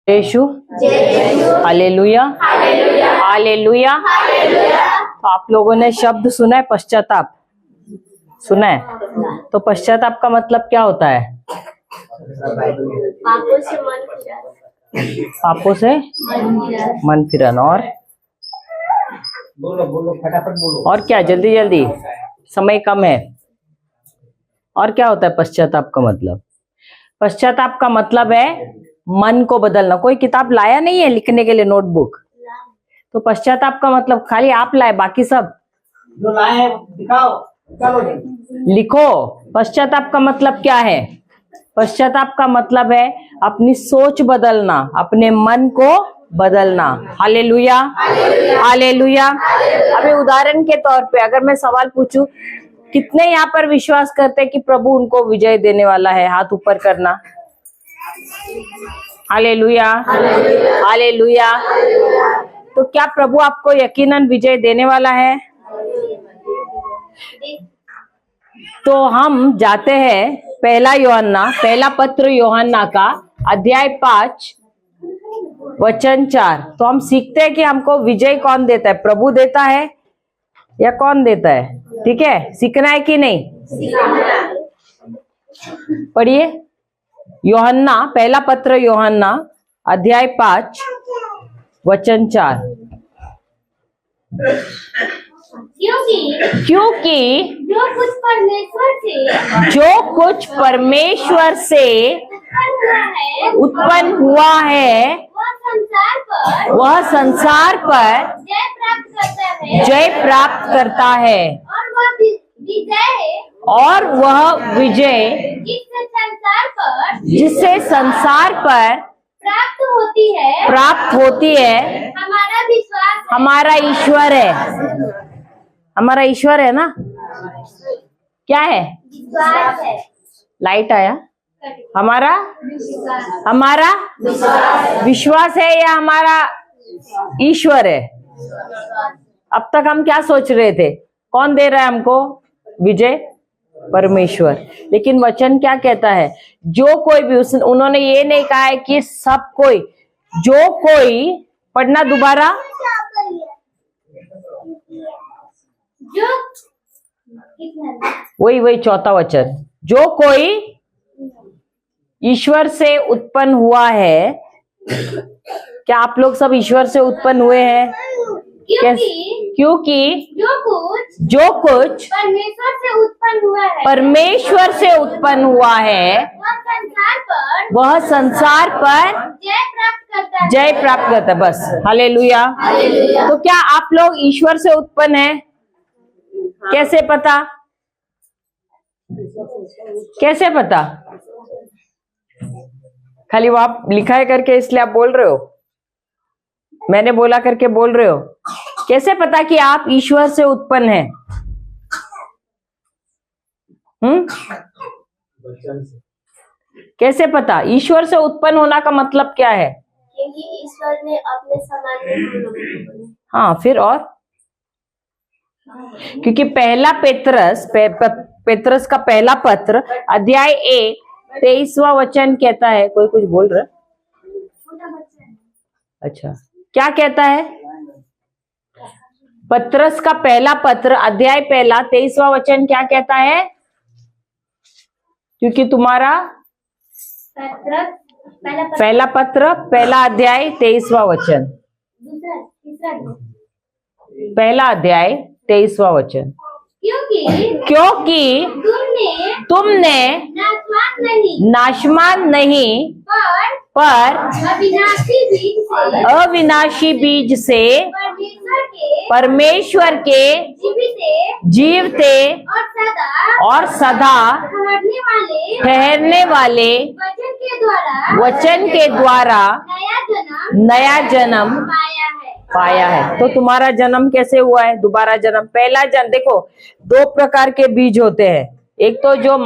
यीशु, hallelujah, hallelujah. तो आप लोगों ने शब्द सुना है पश्चाताप, सुना है? तो पश्चाताप का मतलब क्या होता है? पापों से मन फिराना। और बोलो फटाफट बोलो। और क्या? जल्दी जल्दी, समय कम है। और क्या होता है पश्चाताप का मतलब? पश्चाताप का मतलब है मन को बदलना। कोई किताब लाया नहीं है लिखने के लिए, नोटबुक? तो पश्चाताप का मतलब खाली आप लाए, बाकी सब जो लाए दिखाओ, चलो लिखो। पश्चाताप का मतलब क्या है? पश्चाताप का मतलब है अपनी सोच बदलना, अपने मन को बदलना। Hallelujah, hallelujah. अभी उदाहरण के तौर पे अगर मैं सवाल पूछूं, कितने यहाँ पर विश्वास करते हैं कि प्रभु उनको विजय देने वाला है? हाथ ऊपर करना। Hallelujah, hallelujah. तो क्या प्रभु आपको यकीनन विजय देने वाला है? तो हम जाते हैं पहला पत्र यूहन्ना का अध्याय 5 वचन 4। तो हम सीखते हैं कि हमको विजय कौन देता है, प्रभु देता है या कौन देता है? ठीक है, सीखना है कि नहीं? पढ़िए यूहन्ना, पहला पत्र यूहन्ना अध्याय 5 वचन 4। क्योंकि जो कुछ परमेश्वर से उत्पन्न हुआ है वह संसार पर जय प्राप्त करता है, और वह विजय जिससे संसार पर प्राप्त होती है हमारा ईश्वर है। हमारा ईश्वर है ना? क्या है? लाइट आया? हमारा विश्वास है या हमारा ईश्वर है? अब तक हम क्या सोच रहे थे? कौन दे रहा है हमको विजय? परमेश्वर। लेकिन वचन क्या कहता है? जो कोई भी, उन्होंने ये नहीं कहा है कि सब कोई, जो कोई, पढ़ना दोबारा। वही चौथा वचन, जो कोई ईश्वर से उत्पन्न हुआ है। क्या आप लोग सब ईश्वर से उत्पन्न हुए हैं? क्योंकि जो कुछ परमेश्वर से उत्पन्न हुआ है वह संसार पर जय प्राप्त करता है। बस, हालेलुया। तो क्या आप लोग ईश्वर से उत्पन्न हैं? कैसे पता? कैसे पता? खाली वो आप लिखा है करके इसलिए आप बोल रहे हो? मैंने बोला करके बोल रहे हो? कैसे पता कि आप ईश्वर से उत्पन्न हैं? कैसे पता? ईश्वर से उत्पन्न होना का मतलब क्या है? क्योंकि ईश्वर ने अपने समान में हम लोगों को। हाँ, फिर और? क्योंकि पहला पेत्रस का पहला पत्र अध्याय 1 23वां वचन कहता है। कोई कुछ बोल रहा? अच्छा, क्या कहता है? पत्रस का पहला पत्र अध्याय 1 23वां वचन क्या कहता है? क्योंकि तुम्हारा पहला पत्र पहला अध्याय 23वां वचन, पहला अध्याय 23वां वचन। क्योंकि तुमने नाशवान नहीं पर अविनाशी बीज से परमेश्वर के जीवते और सदा ठहरने वाले वचन के द्वारा नया जन्म पाया है। तो तुम्हारा जन्म कैसे हुआ है? दोबारा जन्म। पहला जन्म, देखो 2 प्रकार के बीज होते हैं। एक तो जो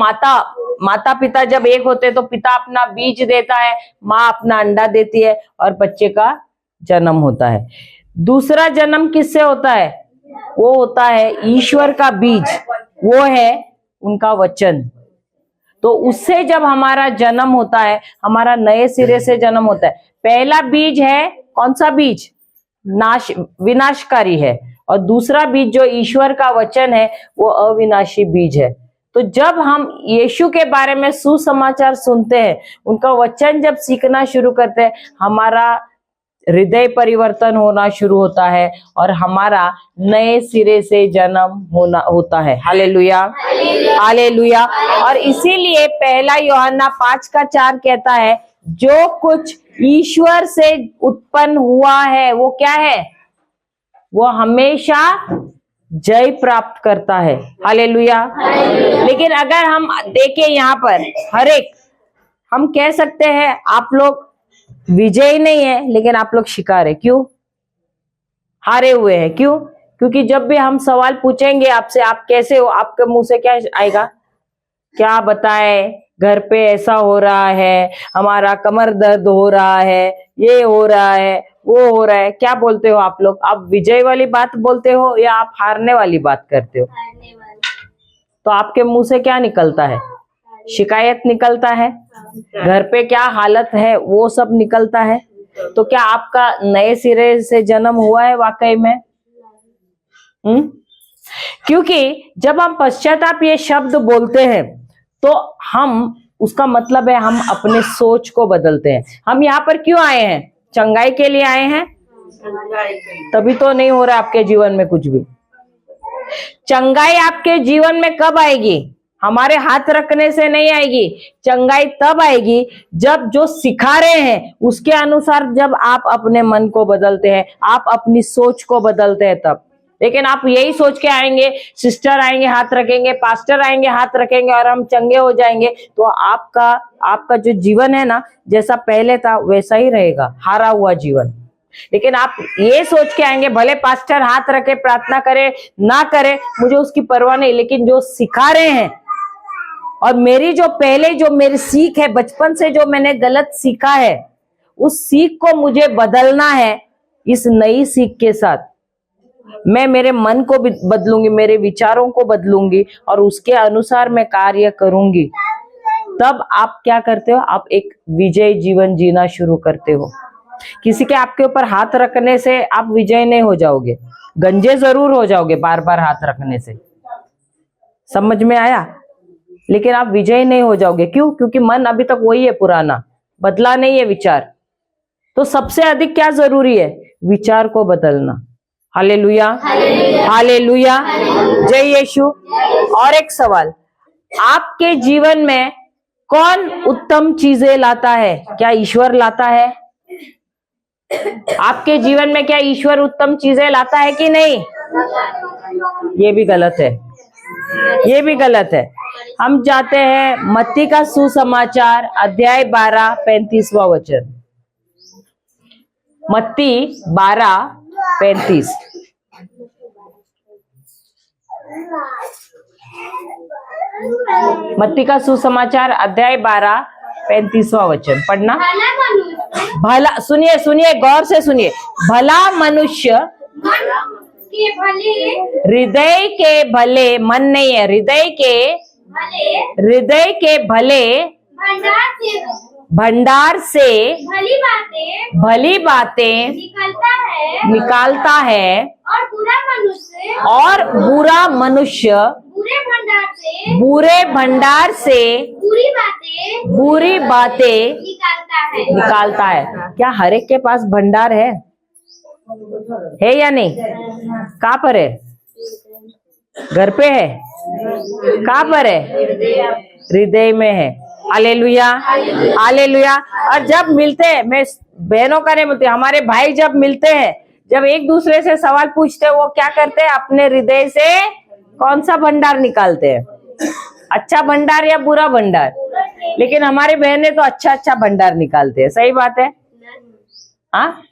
माता पिता जब एक होते हैं तो पिता अपना बीज देता है, माँ अपना अंडा देती है और बच्चे का जन्म होता है। दूसरा जन्म किससे होता है? वो होता है ईश्वर का बीज, वो है उनका वचन। तो उससे जब हमारा जन्म होता है, हमारा नए सिरे से जन्म होता है। पहला बीज है कौन सा बीज? विनाशकारी है, और दूसरा बीज जो ईश्वर का वचन है वो अविनाशी बीज है। तो जब हम यीशु के बारे में सुसमाचार सुनते हैं, उनका वचन जब सीखना शुरू करते हैं, हमारा हृदय परिवर्तन होना शुरू होता है और हमारा नए सिरे से जन्म होता है। Hallelujah, hallelujah. और इसीलिए पहला यूहन्ना 5:4 कहता है, जो कुछ ईश्वर से उत्पन्न हुआ है वो क्या है? वो हमेशा जय प्राप्त करता है। हालेलुया। लेकिन अगर हम देखें यहाँ पर हर एक, हम कह सकते हैं आप लोग विजय नहीं है, लेकिन आप लोग शिकार है। क्यों? हारे हुए हैं। क्यों? क्योंकि जब भी हम सवाल पूछेंगे आपसे, आप कैसे हो, आपके मुंह से क्या आएगा? क्या बताए, घर पे ऐसा हो रहा है, हमारा कमर दर्द हो रहा है, ये हो रहा है, वो हो रहा है। क्या बोलते हो आप लोग? आप विजय वाली बात बोलते हो या आप हारने वाली बात करते हो? हारने वाले। तो आपके मुंह से क्या निकलता है? शिकायत निकलता है, घर पे क्या हालत है वो सब निकलता है। तो क्या आपका नए सिरे से जन्म हुआ है वाकई में? क्योंकि जब हम पश्चाताप ये शब्द बोलते हैं तो हम, उसका मतलब है हम अपने सोच को बदलते हैं। हम यहाँ पर क्यों आए हैं? चंगाई के लिए आए हैं? तभी तो नहीं हो रहा आपके जीवन में कुछ भी। चंगाई आपके जीवन में कब आएगी? हमारे हाथ रखने से नहीं आएगी। चंगाई तब आएगी जब जो सिखा रहे हैं उसके अनुसार जब आप अपने मन को बदलते हैं, आप अपनी सोच को बदलते हैं तब। लेकिन आप यही सोच के आएंगे, सिस्टर आएंगे हाथ रखेंगे, पास्टर आएंगे हाथ रखेंगे और हम चंगे हो जाएंगे, तो आपका जो जीवन है ना, जैसा पहले था वैसा ही रहेगा, हारा हुआ जीवन। लेकिन आप ये सोच के आएंगे, भले पास्टर हाथ रखे, प्रार्थना करे ना करे, मुझे उसकी परवाह नहीं, लेकिन जो सिखा रहे हैं और मेरी जो मेरी सीख है, बचपन से जो मैंने गलत सीखा है, उस सीख को मुझे बदलना है। इस नई सीख के साथ मैं मेरे मन को भी बदलूंगी, मेरे विचारों को बदलूंगी और उसके अनुसार मैं कार्य करूंगी। तब आप क्या करते हो? आप एक विजय जीवन जीना शुरू करते हो। किसी के आपके ऊपर हाथ रखने से आप विजय नहीं हो जाओगे, गंजे जरूर हो जाओगे बार बार हाथ रखने से। समझ में आया? लेकिन आप विजय नहीं हो जाओगे। क्यों? क्योंकि मन अभी तक वही है, पुराना, बदला नहीं है विचार। तो सबसे अधिक क्या जरूरी है? विचार को बदलना। हालेलुया, हालेलुया, जय यीशु। और एक सवाल, आपके जीवन में कौन उत्तम चीजें लाता है? क्या ईश्वर लाता है? आपके जीवन में क्या ईश्वर उत्तम चीजें लाता है कि नहीं? ये भी गलत है, ये भी गलत है। हम जाते हैं मत्ती का सुसमाचार अध्याय 12 35वां वचन। मत्ती 12:35। मत्ती का सुसमाचार अध्याय 12 35वां वचन पढ़ना। भला, सुनिए सुनिए, गौर से सुनिए। भला मनुष्य हृदय के भले, मन नहीं है, हृदय के भले भंडार से भली बातें निकालता है और बुरा मनुष्य बुरे भंडार से बुरी बातें निकालता है। क्या हर एक के पास भंडार है या नहीं? कहाँ पर है? घर पे है? कहाँ पर है? हृदय में है। Hallelujah, hallelujah. और जब मिलते हैं, मैं बहनों का नहीं बोलती, हमारे भाई जब मिलते हैं, जब एक दूसरे से सवाल पूछते हैं, वो क्या करते हैं? अपने हृदय से कौन सा भंडार निकालते हैं? अच्छा भंडार या बुरा भंडार? लेकिन हमारी बहनें तो अच्छा भंडार निकालते हैं। सही बात है? हाँ,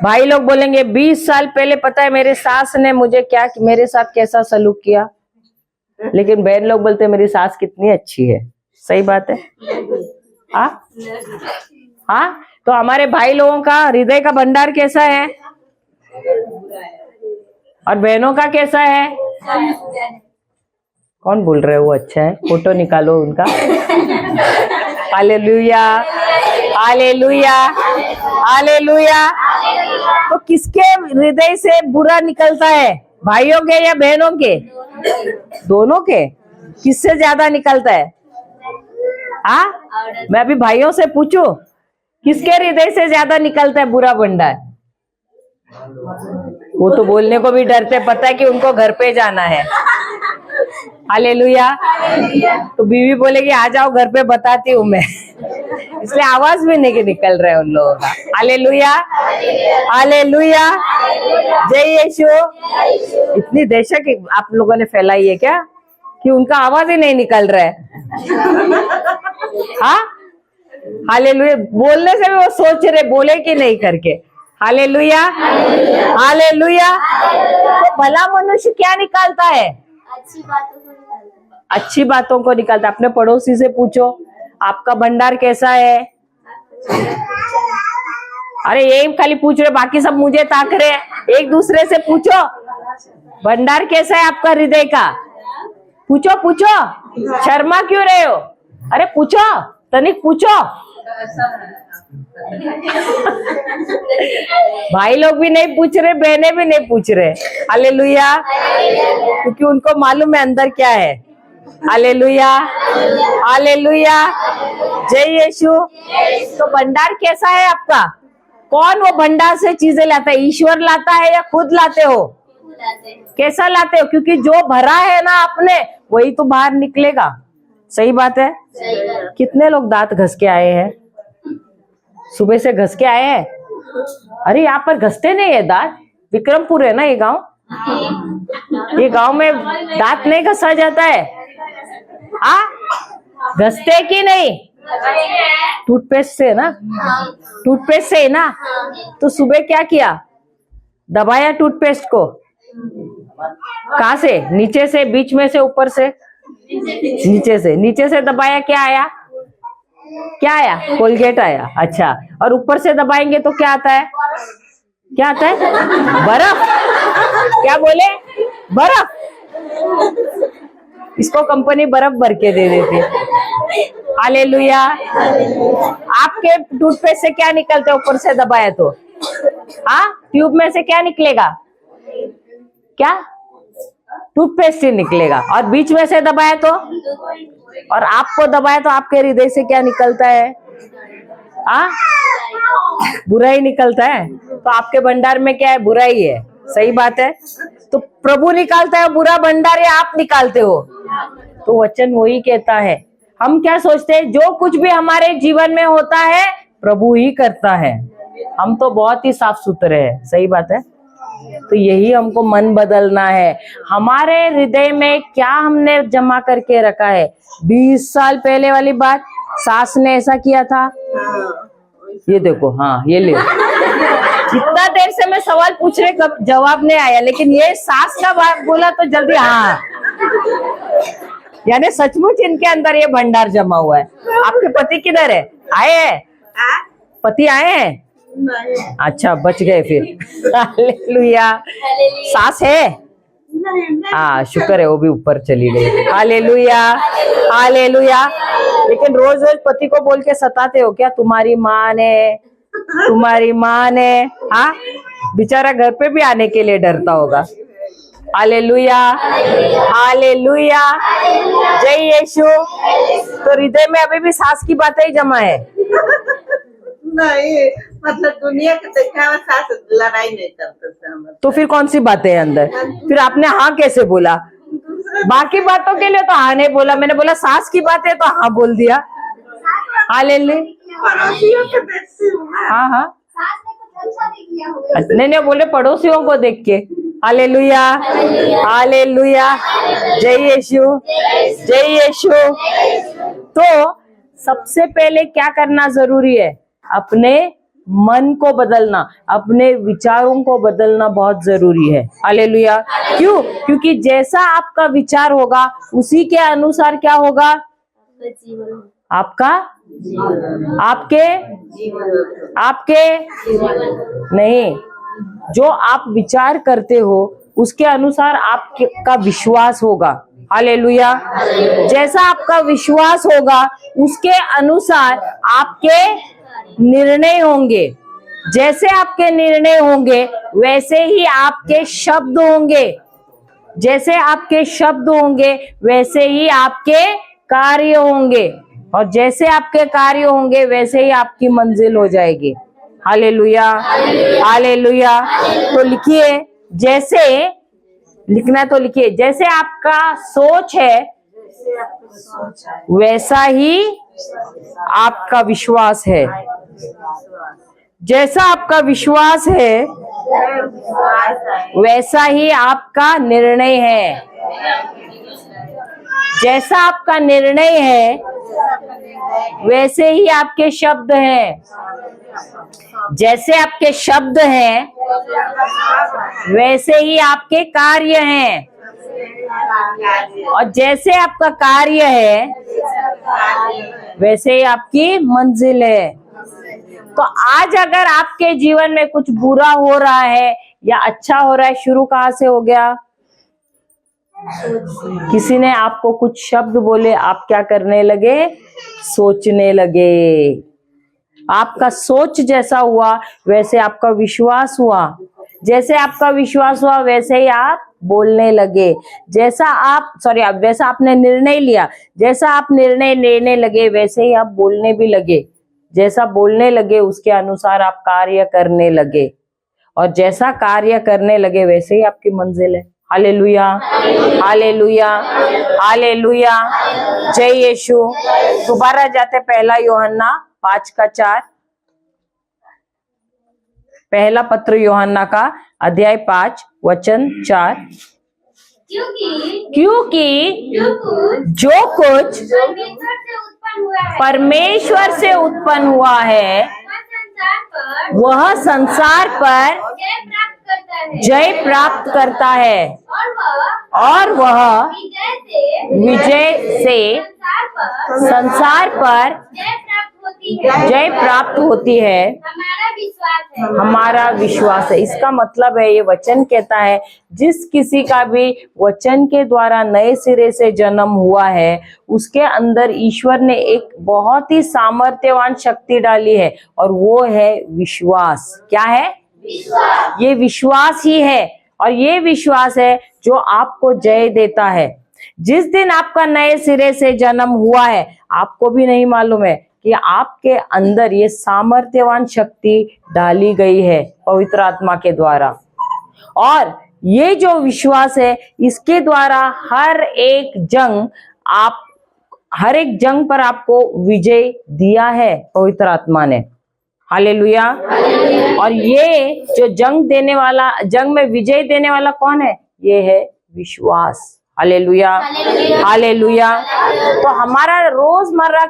भाई लोग बोलेंगे 20 साल पहले पता है मेरे सास ने मुझे क्या, मेरे साथ कैसा सलूक किया, लेकिन बहन लोग बोलते हैं मेरी सास कितनी अच्छी है। सही बात है? हाँ, हाँ। तो हमारे भाई लोगों का हृदय का भंडार कैसा है और बहनों का कैसा है? कौन बोल रहे हो वो अच्छा है? फोटो निकालो उनका। Hallelujah, hallelujah, hallelujah. तो किसके हृदय से बुरा निकलता है? भाइयों के या बहनों के? दोनों के। किससे ज्यादा निकलता है? मैं अभी भाइयों से पूछूं, किसके हृदय से ज्यादा निकलता है बुरा भंडार? वो तो बोलने को भी डरते, पता है कि उनको घर पे जाना है। हालेलुया। तो बीवी बोलेगी आ जाओ घर पे, बताती हूँ मैं। इसलिए आवाज भी नहीं निकल रहा है उन लोगों का। हालेलुया, हालेलुया, जय यीशु। इतनी दहशत आप लोगों ने फैलाई है क्या कि उनका आवाज ही नहीं निकल रहा है? हाँ, हालेलुया। बोलने से भी वो सोच रहे बोले कि नहीं करके। Hallelujah, hallelujah. तो भला मनुष्य क्या निकालता है? अच्छी बातों को निकालता है। अच्छी बातों को निकालता है। अपने पड़ोसी से पूछो आपका भंडार कैसा है। अरे यही खाली पूछ रहे, बाकी सब मुझे ताक रहे। एक दूसरे से पूछो भंडार कैसा है आपका हृदय का। पूछो पूछो, शर्मा क्यों रहे हो? अरे पूछो, तनिक पूछो। भाई लोग भी नहीं पूछ रहे, बहनें भी नहीं पूछ रहे। हालेलुया, क्योंकि उनको मालूम है अंदर क्या है। हालेलुया, हालेलुया, जय यीशु। तो भंडार कैसा है आपका? कौन वो भंडार से चीजें लाता है? ईश्वर लाता है या खुद लाते हो? कैसा लाते हो? क्योंकि जो भरा है ना आपने, वही तो बाहर निकलेगा। सही बात है। कितने लोग दांत घस के आए हैं? सुबह से घस के आए हैं? अरे यहाँ पर घसते नहीं है दांत। विक्रमपुर है ना ये गांव? ये गांव में दांत नहीं घसा जाता है? घसते कि नहीं? टूथपेस्ट से ना, टूथपेस्ट से ना। तो सुबह क्या किया? दबाया टूथपेस्ट को। कहाँ से? नीचे से, बीच में से, ऊपर से? नीचे से। नीचे से दबाया, क्या आया? क्या आया? कोलगेट आया। अच्छा, और ऊपर से दबाएंगे तो क्या आता है? क्या आता है? बर्फ। क्या बोले? बर्फ। इसको कंपनी बर्फ भर के दे देती। हालेलुया। आपके टूथपेस्ट से क्या निकलता है ऊपर से दबाया तो? ट्यूब में से क्या निकलेगा? क्या? टूथपेस्ट ही निकलेगा। और बीच में से दबाया तो? और आपको दबाया तो आपके हृदय से क्या निकलता है? बुराई निकलता है। तो आपके भंडार में क्या है? बुराई है। सही बात है। तो प्रभु निकालता है बुरा भंडार या आप निकालते हो? तो वचन वही कहता है। हम क्या सोचते हैं? जो कुछ भी हमारे जीवन में होता है प्रभु ही करता है। हम तो बहुत ही साफ सुथरे हैं। सही बात है। तो यही हमको मन बदलना है। हमारे हृदय में क्या हमने जमा करके रखा है? 20 साल पहले वाली बात, सास ने ऐसा किया था, ये देखो। हाँ, ये ले। जितना देर से मैं सवाल पूछ रहे, कब जवाब नहीं आया, लेकिन ये सास का बात बोला तो जल्दी हाँ। यानी सचमुच इनके अंदर ये भंडार जमा हुआ है। आपके पति किधर है? आए हैं? पति आए हैं? अच्छा, बच गए फिर। हालेलुया। सास है? हाँ, शुक्र है, वो भी ऊपर चली गई। Hallelujah, hallelujah. लेकिन रोज रोज पति को बोल के सताते हो क्या? तुम्हारी माँ ने, तुम्हारी माँ ने। हाँ, बेचारा घर पे भी आने के लिए डरता होगा। हालेलुया, हालेलुया, जय यीशु। तो हृदय में अभी भी सास की बातें ही जमा है। नहीं, मतलब दुनिया के दिखावा सास लड़ाई नहीं करते। तो फिर कौन सी बातें है अंदर? फिर आपने हाँ कैसे बोला? बाकी बातों के लिए तो हाँ नहीं बोला, मैंने बोला सास की बात है तो हाँ बोल दिया। हालेलुया। हाँ हाँ, नहीं नहीं बोले पड़ोसियों को देख के। हालेलुया, हालेलुया, जय यीशु, जय यीशु। तो सबसे पहले क्या करना जरूरी है? अपने मन को बदलना, अपने विचारों को बदलना बहुत जरूरी है। हालेलुया। क्यों? क्योंकि जैसा आपका विचार होगा उसी के अनुसार क्या होगा? आपका, आपके, आपके नहीं, जो आप विचार करते हो उसके अनुसार आपका विश्वास होगा। हालेलुया। जैसा आपका विश्वास होगा उसके अनुसार आपके निर्णय होंगे। जैसे आपके निर्णय होंगे वैसे ही आपके शब्द होंगे। जैसे आपके शब्द होंगे वैसे ही आपके कार्य होंगे। और जैसे आपके कार्य होंगे वैसे ही आपकी मंजिल हो जाएगी। Hallelujah, hallelujah. तो लिखिए, जैसे लिखना तो लिखिए, जैसे आपका सोच है वैसा ही आपका विश्वास है। जैसा आपका विश्वास है वैसा ही आपका निर्णय है। जैसा आपका निर्णय है वैसे ही आपके शब्द हैं। जैसे आपके शब्द हैं वैसे ही आपके कार्य हैं। और जैसे आपका कार्य है वैसे ही आपकी मंजिल है। तो आज अगर आपके जीवन में कुछ बुरा हो रहा है या अच्छा हो रहा है, शुरू कहाँ से हो गया? किसी ने आपको कुछ शब्द बोले, आप क्या करने लगे? सोचने लगे। आपका सोच जैसा हुआ वैसे आपका विश्वास हुआ। जैसे आपका विश्वास हुआ वैसे ही आप बोलने लगे। वैसा आपने निर्णय लिया, जैसा आप निर्णय लेने लगे वैसे ही आप बोलने भी लगे। जैसा बोलने लगे उसके अनुसार आप कार्य करने लगे। और जैसा कार्य करने लगे वैसे ही आपकी मंजिल है। Hallelujah, hallelujah, hallelujah. जय यीशु। दोबारा जाते 1 यूहन्ना 5:4। पहला पत्र यूहन्ना का अध्याय 5 वचन 4। क्योंकि जो कुछ परमेश्वर से उत्पन्न हुआ है वह संसार पर जय प्राप्त करता है और वह विजय से संसार पर जय प्राप्त होती है। हमारा विश्वास है। इसका मतलब है, ये वचन कहता है, जिस किसी का भी वचन के द्वारा नए सिरे से जन्म हुआ है उसके अंदर ईश्वर ने एक बहुत ही सामर्थ्यवान शक्ति डाली है और वो है विश्वास। क्या है? विश्वास। ये विश्वास ही है और ये विश्वास है जो आपको जय देता है। जिस दिन आपका नए सिरे से जन्म हुआ है, आपको भी नहीं मालूम है कि आपके अंदर ये सामर्थ्यवान शक्ति डाली गई है पवित्र आत्मा के द्वारा। और ये जो विश्वास है इसके द्वारा हर एक जंग पर आपको विजय दिया है पवित्र आत्मा ने। हालेलुया। और ये जो जंग में विजय देने वाला कौन है? ये है विश्वास। Hallelujah, hallelujah. तो हमारा रोजमर्रा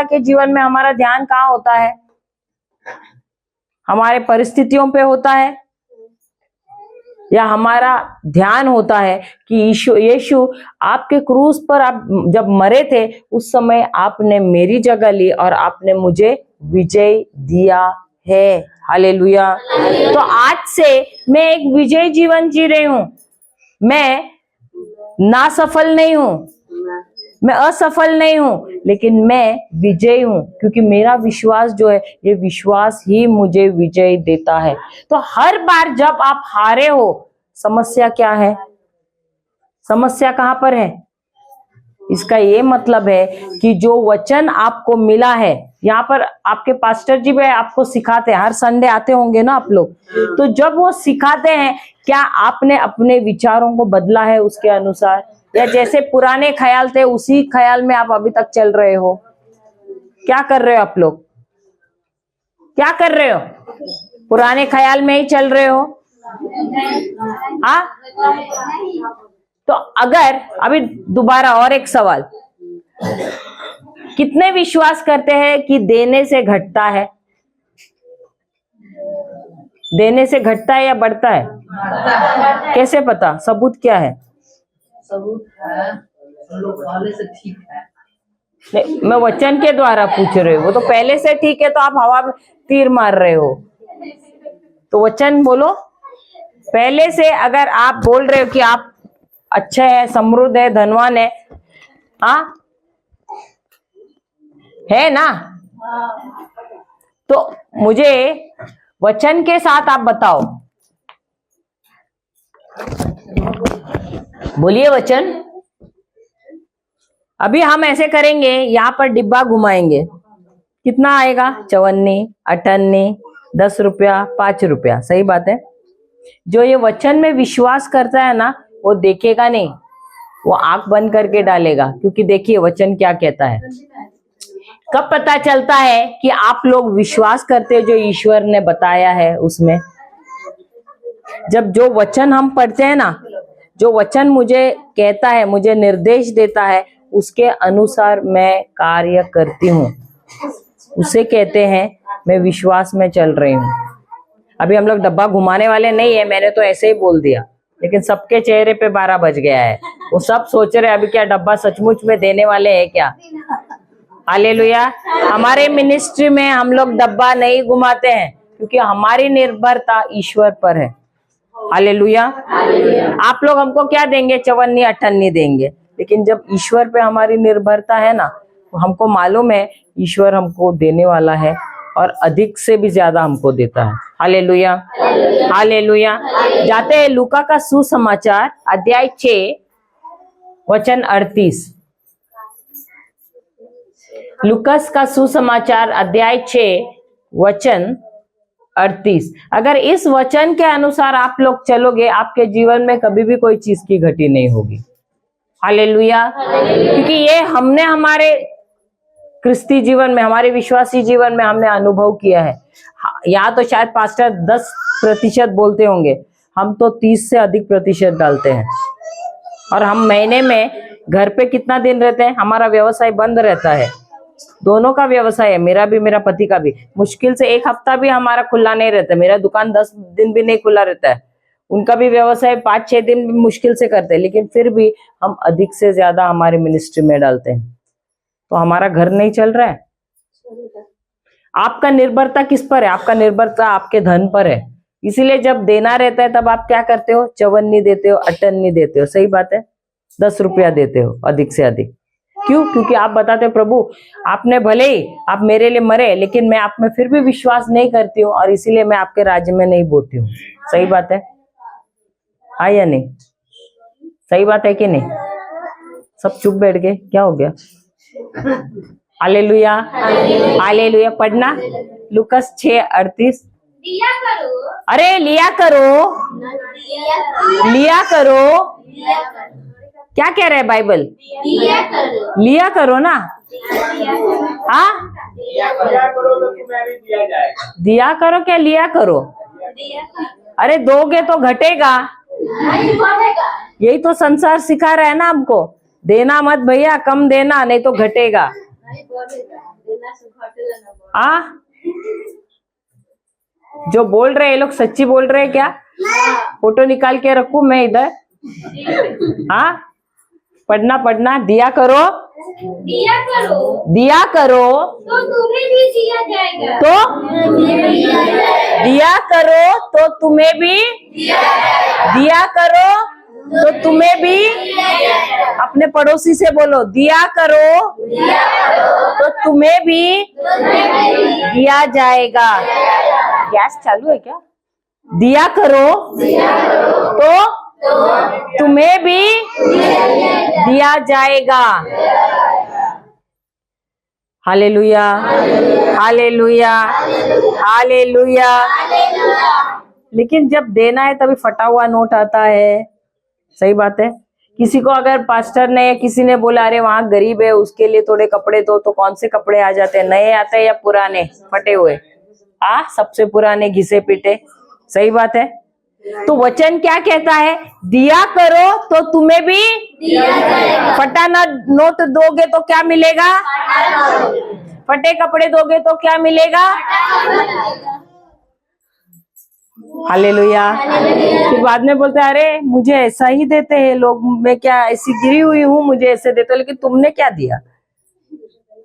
के जीवन में हमारा ध्यान कहाँ होता है? हमारे परिस्थितियों पे होता है या हमारा ध्यान होता है कि यीशु आपके क्रूस पर आप जब मरे थे उस समय आपने मेरी जगह ली और आपने मुझे विजय दिया है। हालेलुया। तो आज से मैं एक विजय जीवन जी रही हूं। मैं ना सफल नहीं हूं, मैं असफल नहीं हूं, लेकिन मैं विजयी हूं क्योंकि मेरा विश्वास जो है ये विश्वास ही मुझे विजय देता है। तो हर बार जब आप हारे हो, समस्या क्या है? समस्या कहां पर है? इसका ये मतलब है कि जो वचन आपको मिला है, यहाँ पर आपके पास्टर जी भी आपको सिखाते हैं, हर संडे आते होंगे ना आप लोग। तो जब वो सिखाते हैं, क्या आपने अपने विचारों को बदला है उसके अनुसार, या जैसे पुराने ख्याल थे उसी ख्याल में आप अभी तक चल रहे हो? क्या कर रहे हो आप लोग? क्या कर रहे हो? पुराने ख्याल में ही चल रहे हो? हाँ? तो अगर अभी दोबारा और एक सवाल, कितने विश्वास करते हैं कि देने से घटता है? देने से घटता है या बढ़ता है? कैसे पता? सबूत क्या है? सबूत है, पहले से ठीक है। नहीं, मैं वचन के द्वारा पूछ रही हूँ। वो तो पहले से ठीक है तो आप हवा में तीर मार रहे हो। तो वचन बोलो। पहले से अगर आप बोल रहे हो कि आप अच्छे है, समृद्ध है, धनवान है, हाँ है ना। तो मुझे वचन के साथ आप बताओ, बोलिए वचन। अभी हम ऐसे करेंगे, यहाँ पर डिब्बा घुमाएंगे, कितना आएगा? 54, 58, 10 रुपया, 5 रुपया। सही बात है। जो ये वचन में विश्वास करता है ना, वो देखेगा नहीं, वो आंख बंद करके डालेगा, क्योंकि देखिए वचन क्या कहता है। कब पता चलता है कि आप लोग विश्वास करते हो जो ईश्वर ने बताया है उसमें? जब जो वचन हम पढ़ते हैं ना, जो वचन मुझे कहता है, मुझे निर्देश देता है, उसके अनुसार मैं कार्य करती हूँ, उसे कहते हैं मैं विश्वास में चल रही हूँ। अभी हम लोग डब्बा घुमाने वाले नहीं है, मैंने तो ऐसे ही बोल दिया, लेकिन सबके चेहरे पे 12 बज गया है। वो सब सोच रहे हैं अभी क्या डब्बा सचमुच में देने वाले हैं क्या? हालेलुया। हमारे मिनिस्ट्री में हम लोग डब्बा नहीं घुमाते हैं, क्योंकि हमारी निर्भरता ईश्वर पर है। हालेलुया। आप लोग हमको क्या देंगे? 54, 58 देंगे, लेकिन जब ईश्वर पे हमारी निर्भरता है ना, तो हमको मालूम है ईश्वर हमको देने वाला है और अधिक से भी ज्यादा हमको देता है। Hallelujah, hallelujah. जाते हैं लूका का सुसमाचार अध्याय 6 वचन 38। लूकस का सुसमाचार अध्याय 6 वचन 38। अगर इस वचन के अनुसार आप लोग चलोगे, आपके जीवन में कभी भी कोई चीज की घटी नहीं होगी। हालेलुया। क्योंकि ये हमने हमारे क्रिस्ती जीवन में, हमारे विश्वासी जीवन में हमने अनुभव किया है। यहाँ तो शायद पास्टर 10% बोलते होंगे, हम तो 30 से अधिक प्रतिशत डालते हैं। और हम महीने में घर पे कितना दिन रहते हैं? हमारा व्यवसाय बंद रहता है, दोनों का व्यवसाय है, मेरा भी मेरा पति का भी। मुश्किल से 1 हफ्ता भी हमारा खुला नहीं रहता, मेरा दुकान 10 दिन भी नहीं खुला रहता है, उनका भी व्यवसाय 5-6 दिन भी मुश्किल से करते हैं, लेकिन फिर भी हम अधिक से ज्यादा हमारी मिनिस्ट्री में डालते हैं। तो हमारा घर नहीं चल रहा है। आपका निर्भरता किस पर है? आपका निर्भरता आपके धन पर है। इसीलिए जब देना रहता है तब आप क्या करते हो? 54 देते हो, 58 देते हो। सही बात है। 10 रुपया देते हो अधिक से अधिक। क्यों? क्योंकि आप बताते हो प्रभु आपने भले ही आप मेरे लिए मरे, लेकिन मैं आप में फिर भी विश्वास नहीं करती हूँ, और इसीलिए मैं आपके राज्य में नहीं बोती हूँ। सही बात है, हाँ या नहीं? सही बात है कि नहीं? सब चुप बैठ गए, क्या हो गया? Hallelujah, hallelujah. पढ़ना लूकस 6:38। दिया करो, अरे लिया करो, लिया करो। क्या कह रहे हैं बाइबल? दिया करो, लिया करो ना। हाँ, दिया करो तो तुम्हें भी दिया जाएगा। दिया करो क्या लिया करो? अरे दोगे तो घटेगा। यही तो संसार सिखा रहा है ना हमको, देना मत भैया, कम देना, नहीं तो घटेगा। हाँ, जो बोल रहे हैं लोग सच्ची बोल रहे हैं क्या? फोटो निकाल के रखूं मैं इधर? हाँ, पढ़ना पढ़ना। दिया करो, दिया करो, दिया करो तो तुम्हें भी दिया जाएगा। तो दिया करो तो तुम्हें भी, दिया करो तो तुम्हें भी। अपने पड़ोसी से बोलो, दिया करो तो तुम्हें भी दिया जाएगा। गैस चालू है क्या? दिया करो तो तुम्हें भी दिया जाएगा। Hallelujah, hallelujah, hallelujah. लेकिन जब देना है तभी फटा हुआ नोट आता है। सही बात है। किसी को अगर पास्टर ने या किसी ने बोला अरे वहां गरीब है उसके लिए थोड़े कपड़े दो, तो कौन से कपड़े आ जाते हैं? नए आते हैं या पुराने फटे हुए? सबसे पुराने घिसे पीटे। सही बात है। तो वचन क्या कहता है? दिया करो तो तुम्हें भी दिया जाएगा। फटा नोट दोगे तो क्या मिलेगा? फटे कपड़े दोगे तो क्या मिलेगा? हालेलुया। फिर बाद में बोलते हैं अरे मुझे ऐसा ही देते हैं लोग, मैं क्या ऐसी गिरी हुई हूँ, मुझे ऐसे देते हो। लेकिन तुमने क्या दिया?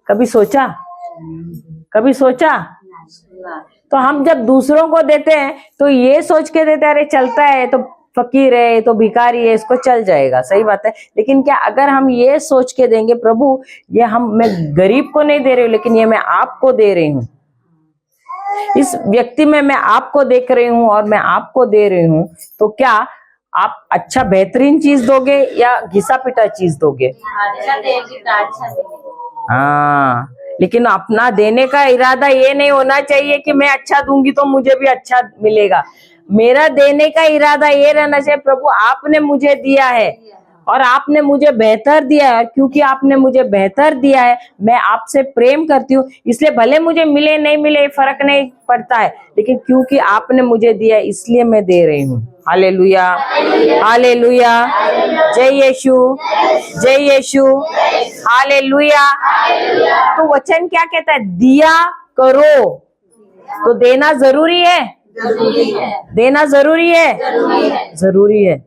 कभी सोचा? कभी सोचा? तो हम जब दूसरों को देते हैं तो ये सोच के देते हैं अरे चलता है तो फकीर है, ये तो भिखारी है, इसको चल जाएगा, सही बात है। लेकिन क्या अगर हम ये सोच के देंगे प्रभु ये मैं गरीब को नहीं दे रही हूँ, लेकिन ये मैं आपको दे रही हूँ, इस व्यक्ति में मैं आपको देख रही हूँ और मैं आपको दे रही हूँ, तो क्या आप अच्छा बेहतरीन चीज दोगे या घिसा पिटा चीज दोगे? अच्छा देगी तो अच्छा मिलेगा। हाँ, लेकिन अपना देने का इरादा ये नहीं होना चाहिए कि मैं अच्छा दूंगी तो मुझे भी अच्छा मिलेगा। मेरा देने का इरादा ये रहना चाहिए प्रभु आपने मुझे दिया है और आपने मुझे बेहतर दिया है, क्योंकि आपने मुझे बेहतर दिया है मैं आपसे प्रेम करती हूँ, इसलिए भले मुझे मिले नहीं मिले फर्क नहीं पड़ता है, लेकिन क्योंकि आपने मुझे दिया इसलिए मैं दे रही हूँ। हालेलुया, हालेलुया, जय यीशु, जय यीशु, हालेलुया। तो वचन क्या कहता है? दिया करो। तो देना जरूरी है, देना जरूरी है, जरूरी है।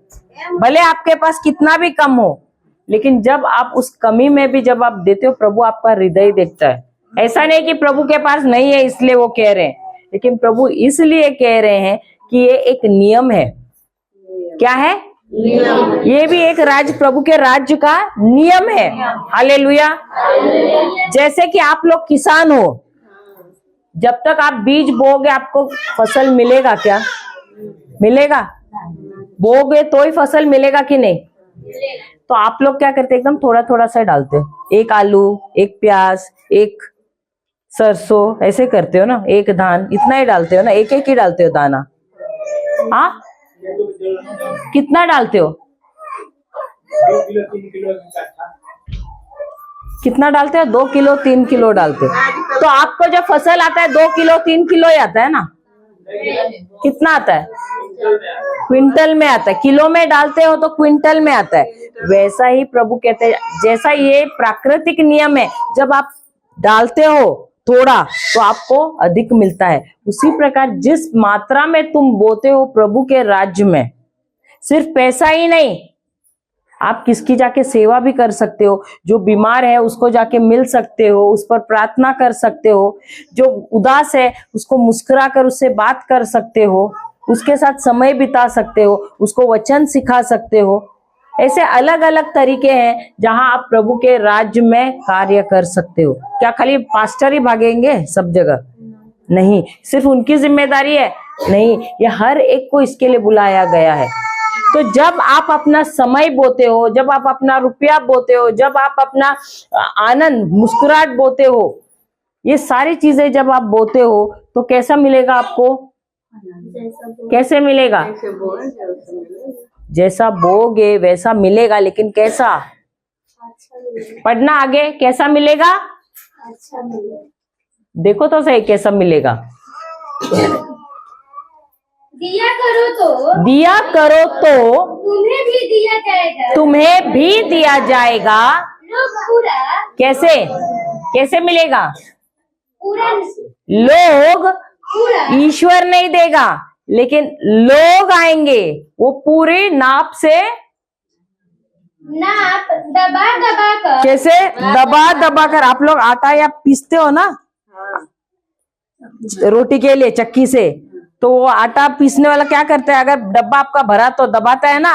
भले आपके पास कितना भी कम हो, लेकिन जब आप उस कमी में भी जब आप देते हो, प्रभु आपका हृदय देखता है। ऐसा नहीं कि प्रभु के पास नहीं है इसलिए वो कह रहे हैं, लेकिन प्रभु इसलिए कह रहे हैं कि ये एक नियम है। क्या है? नियम। ये भी एक प्रभु के राज्य का नियम है। हालेलुया। जैसे कि आप लोग किसान हो, जब तक आप बीज बोगे आपको फसल मिलेगा क्या? मिलेगा? बोगे तो ही फसल मिलेगा कि नहीं? तो आप लोग क्या करते? एकदम थोड़ा थोड़ा सा डालते हो, एक आलू, एक प्याज, एक सरसों, ऐसे करते हो ना, एक धान, इतना ही डालते हो ना, एक एक ही डालते हो दाना। हाँ, कितना डालते हो? 2 किलो 3 किलो की कट्टा। कितना डालते हो? 2 किलो 3 किलो डालते हो। तो आपको जब फसल आता है 2 किलो 3 किलो ही आता है ना? कितना आता है? क्विंटल में आता है। किलो में डालते हो तो क्विंटल में आता है। वैसा ही प्रभु कहते हैं, जैसा ये प्राकृतिक नियम है, जब आप डालते हो थोड़ा तो आपको अधिक मिलता है, उसी प्रकार जिस मात्रा में तुम बोते हो प्रभु के राज्य में, सिर्फ पैसा ही नहीं, आप किसकी जाके सेवा भी कर सकते हो। जो बीमार है उसको जाके मिल सकते हो, उस पर प्रार्थना कर सकते हो। जो उदास है उसको मुस्कुरा कर उससे बात कर सकते हो, उसके साथ समय बिता सकते हो, उसको वचन सिखा सकते हो। ऐसे अलग अलग तरीके हैं जहां आप प्रभु के राज्य में कार्य कर सकते हो। क्या खाली पास्टर ही भागेंगे सब जगह? नहीं। सिर्फ उनकी जिम्मेदारी है? नहीं, ये हर एक को इसके लिए बुलाया गया है। तो जब आप अपना समय बोते हो, जब आप अपना रुपया बोते हो, जब आप अपना आनंद मुस्कुराहट बोते हो, ये सारी चीजें जब आप बोते हो तो कैसा मिलेगा आपको? कैसे मिलेगा? जैसा बोगे वैसा मिलेगा, लेकिन कैसा? पढ़ना आगे, कैसा मिलेगा? अच्छा मिलेगा। देखो तो सही कैसा मिलेगा। दिया करो तो, दिया करो तो तुम्हें भी दिया जाएगा, तुम्हें भी दिया जाएगा। लोग पूरा, कैसे? कैसे मिलेगा? पूरा, लोग, पूरा, ईश्वर नहीं देगा, लेकिन लोग आएंगे, वो पूरी नाप से, नाप दबा दबा कर, कैसे? दबा दबा कर। आप लोग आटा या पीसते हो ना रोटी के लिए चक्की से, तो वो आटा पीसने वाला क्या करता है? अगर डब्बा आपका भरा तो दबाता है ना,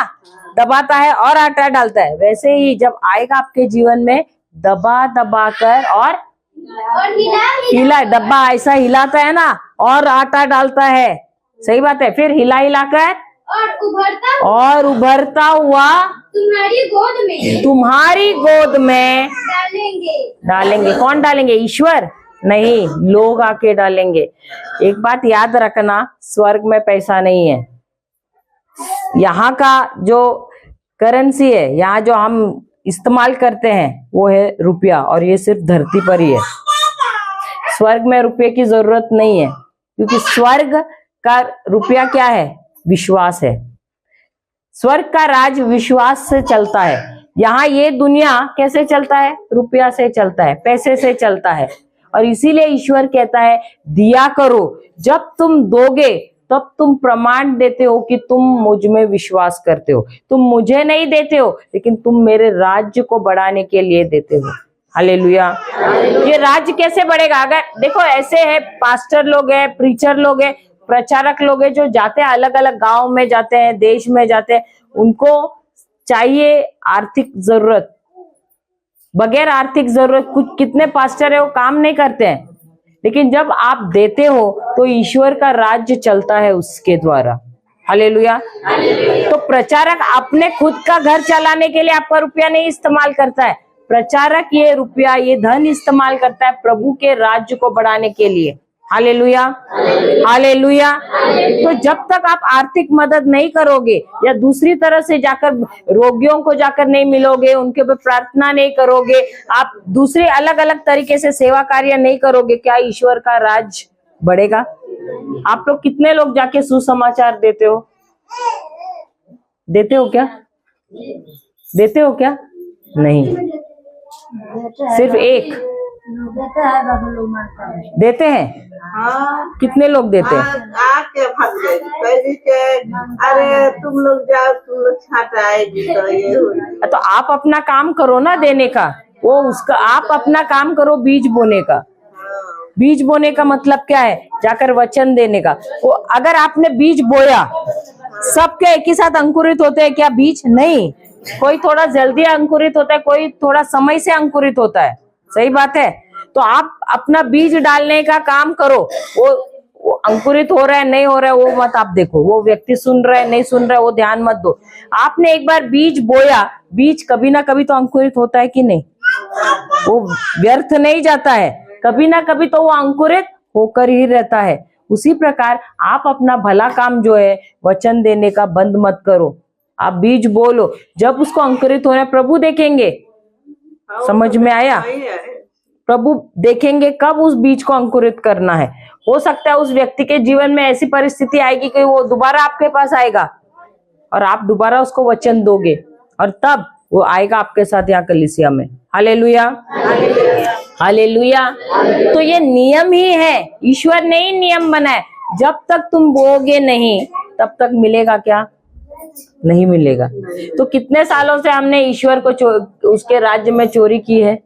दबाता है और आटा डालता है। वैसे ही जब आएगा आपके जीवन में, दबा दबा कर और हिला, डब्बा ऐसा हिलाता है ना और आटा डालता है, सही बात है। फिर हिला हिलाकर और उभरता हुआ तुम्हारी गोद में डालेंगे। कौन डालेंगे? ईश्वर नहीं, लोग आके डालेंगे। एक बात याद रखना, स्वर्ग में पैसा नहीं है। यहाँ का जो करेंसी है, यहाँ जो हम इस्तेमाल करते हैं वो है रुपया, और ये सिर्फ धरती पर ही है। स्वर्ग में रुपये की जरूरत नहीं है, क्योंकि स्वर्ग का रुपया क्या है? विश्वास है। स्वर्ग का राज विश्वास से चलता है। यहाँ ये दुनिया कैसे चलता है? रुपया से चलता है, पैसे से चलता है। और इसीलिए ईश्वर कहता है दिया करो। जब तुम दोगे तब तुम प्रमाण देते हो कि तुम मुझ में विश्वास करते हो। तुम मुझे नहीं देते हो, लेकिन तुम मेरे राज्य को बढ़ाने के लिए देते हो। हालेलुया। ये राज्य कैसे बढ़ेगा? अगर देखो ऐसे है, पास्टर लोग है, प्रीचर लोग है, प्रचारक लोग हैं जो जाते हैं, अलग अलग गांव में जाते हैं, देश में जाते हैं, उनको चाहिए आर्थिक जरूरत, बगैर आर्थिक जरूरत कुछ कितने पास्टर है वो काम नहीं करते हैं, लेकिन जब आप देते हो तो ईश्वर का राज्य चलता है उसके द्वारा। हालेलुया। तो प्रचारक अपने खुद का घर चलाने के लिए आपका रुपया नहीं इस्तेमाल करता है, प्रचारक ये रुपया, ये धन इस्तेमाल करता है प्रभु के राज्य को बढ़ाने के लिए। Hallelujah, hallelujah. तो जब तक आप आर्थिक मदद नहीं करोगे या दूसरी तरह से जाकर रोगियों को जाकर नहीं मिलोगे, उनके ऊपर प्रार्थना नहीं करोगे, आप दूसरे अलग अलग तरीके से सेवा कार्य नहीं करोगे, क्या ईश्वर का राज बढ़ेगा? आप लोग कितने लोग जाके सुसमाचार देते हो? देते हो क्या? देते हो क्या? नहीं, सिर्फ एक देते हैं। हाँ, कितने लोग देते हैं? आके भाग गए, कह के अरे तुम लोग जाओ, तुम लोग छाट आएगी तो ये हो। तो आप अपना काम करो ना देने का, वो उसका आप अपना काम करो बीज बोने का। बीज बोने का मतलब क्या है? जाकर वचन देने का। वो अगर आपने बीज बोया, सबके एक ही साथ अंकुरित होते हैं क्या बीज? नहीं, कोई थोड़ा जल्दी अंकुरित होता है, कोई थोड़ा समय से अंकुरित होता है। सही बात है। तो आप अपना बीज डालने का काम करो, वो अंकुरित हो रहा है नहीं हो रहा है वो मत आप देखो, वो व्यक्ति सुन रहा है नहीं सुन रहा है वो ध्यान मत दो। आपने एक बार बीज बोया, बीज कभी ना कभी तो अंकुरित होता है कि नहीं? वो व्यर्थ नहीं जाता है, कभी ना कभी तो वो अंकुरित होकर ही रहता है। उसी प्रकार आप अपना भला काम जो है वचन देने का बंद मत करो, आप बीज बोलो, जब उसको अंकुरित होना प्रभु देखेंगे। समझ में आया? प्रभु देखेंगे कब उस बीज को अंकुरित करना है। हो सकता है उस व्यक्ति के जीवन में ऐसी परिस्थिति आएगी कि वो दोबारा आपके पास आएगा और आप दोबारा उसको वचन दोगे और तब वो आएगा आपके साथ यहाँ कलीसिया में। Hallelujah, hallelujah. तो ये नियम ही है, ईश्वर ने ही नियम बनाए। जब तक तुम बोओगे नहीं तब तक मिलेगा क्या? नहीं मिलेगा। तो कितने सालों से हमने ईश्वर को उसके राज्य में चोरी की है?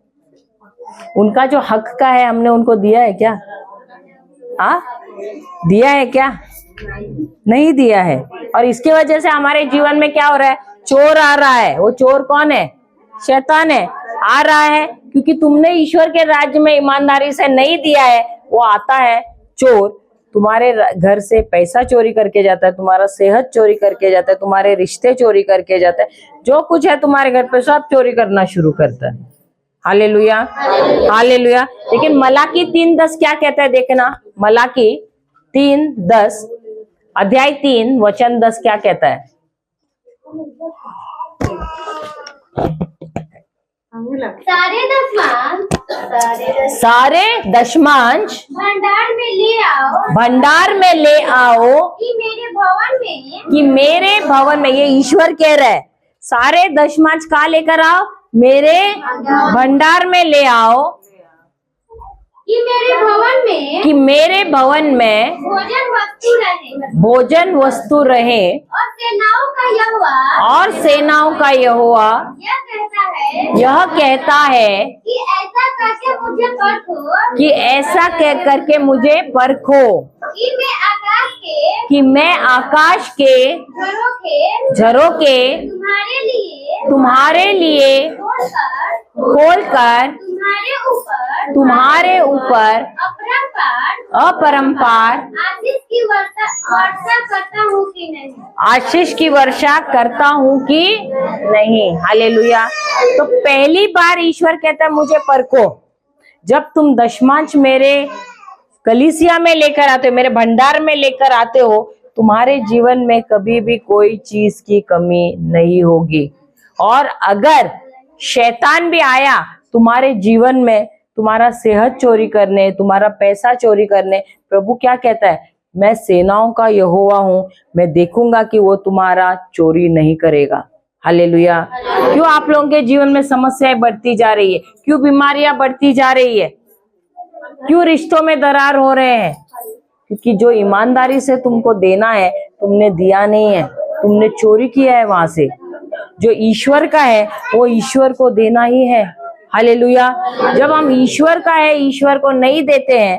उनका जो हक का है हमने उनको दिया है क्या? दिया है क्या? नहीं दिया है। और इसकी वजह से हमारे जीवन में क्या हो रहा है? चोर आ रहा है। वो चोर कौन है? शैतान है। आ रहा है क्योंकि तुमने ईश्वर के राज्य में ईमानदारी से नहीं दिया है। वो आता है चोर, तुम्हारे घर से पैसा चोरी करके जाता है, तुम्हारा सेहत चोरी करके जाता है, तुम्हारे रिश्ते चोरी करके जाता है, जो कुछ है तुम्हारे घर पे सब चोरी करना शुरू करता है। Hallelujah, hallelujah. लेकिन मलाकी 3:10 क्या कहता है? देखना, मलाकी 3:10 अध्याय 3 वचन 10 क्या कहता है? सारे दशमांश भंडार में ले आओ, भंडार में ले आओ कि मेरे भवन में, ये ईश्वर कह रहा है, सारे दशमांश कहाँ लेकर आओ? मेरे भंडार में ले आओ, कि मेरे भवन में भोजन वस्तु रहे और सेनाओं का यहोवा यह कहता है कि ऐसा करके मुझे परखो, कि मैं आकाश के झरोखे तुम्हारे लिए खोलकर तुम्हारे ऊपर अपरंपार आशीष की वर्षा करता हूँ कि नहीं। हालेलुया। तो पहली बार ईश्वर कहता है मुझे परखो। जब तुम दशमांश मेरे कलीसिया में लेकर आते हो, मेरे भंडार में लेकर आते हो, तुम्हारे जीवन में कभी भी कोई चीज की कमी नहीं होगी। और अगर शैतान भी आया तुम्हारे जीवन में तुम्हारा सेहत चोरी करने, तुम्हारा पैसा चोरी करने, प्रभु क्या कहता है? मैं सेनाओं का यहोवा हूं, मैं देखूंगा कि वो तुम्हारा चोरी नहीं करेगा। हालेलुया। क्यों आप लोगों के जीवन में समस्याएं बढ़ती जा रही है? क्यों बीमारियां बढ़ती जा रही है? क्यों रिश्तों में दरार हो रहे हैं? क्योंकि जो ईमानदारी से तुमको देना है तुमने दिया नहीं है, तुमने चोरी किया है वहां से। जो ईश्वर का है वो ईश्वर को देना ही है। हालेलुया। जब हम ईश्वर का है ईश्वर को नहीं देते हैं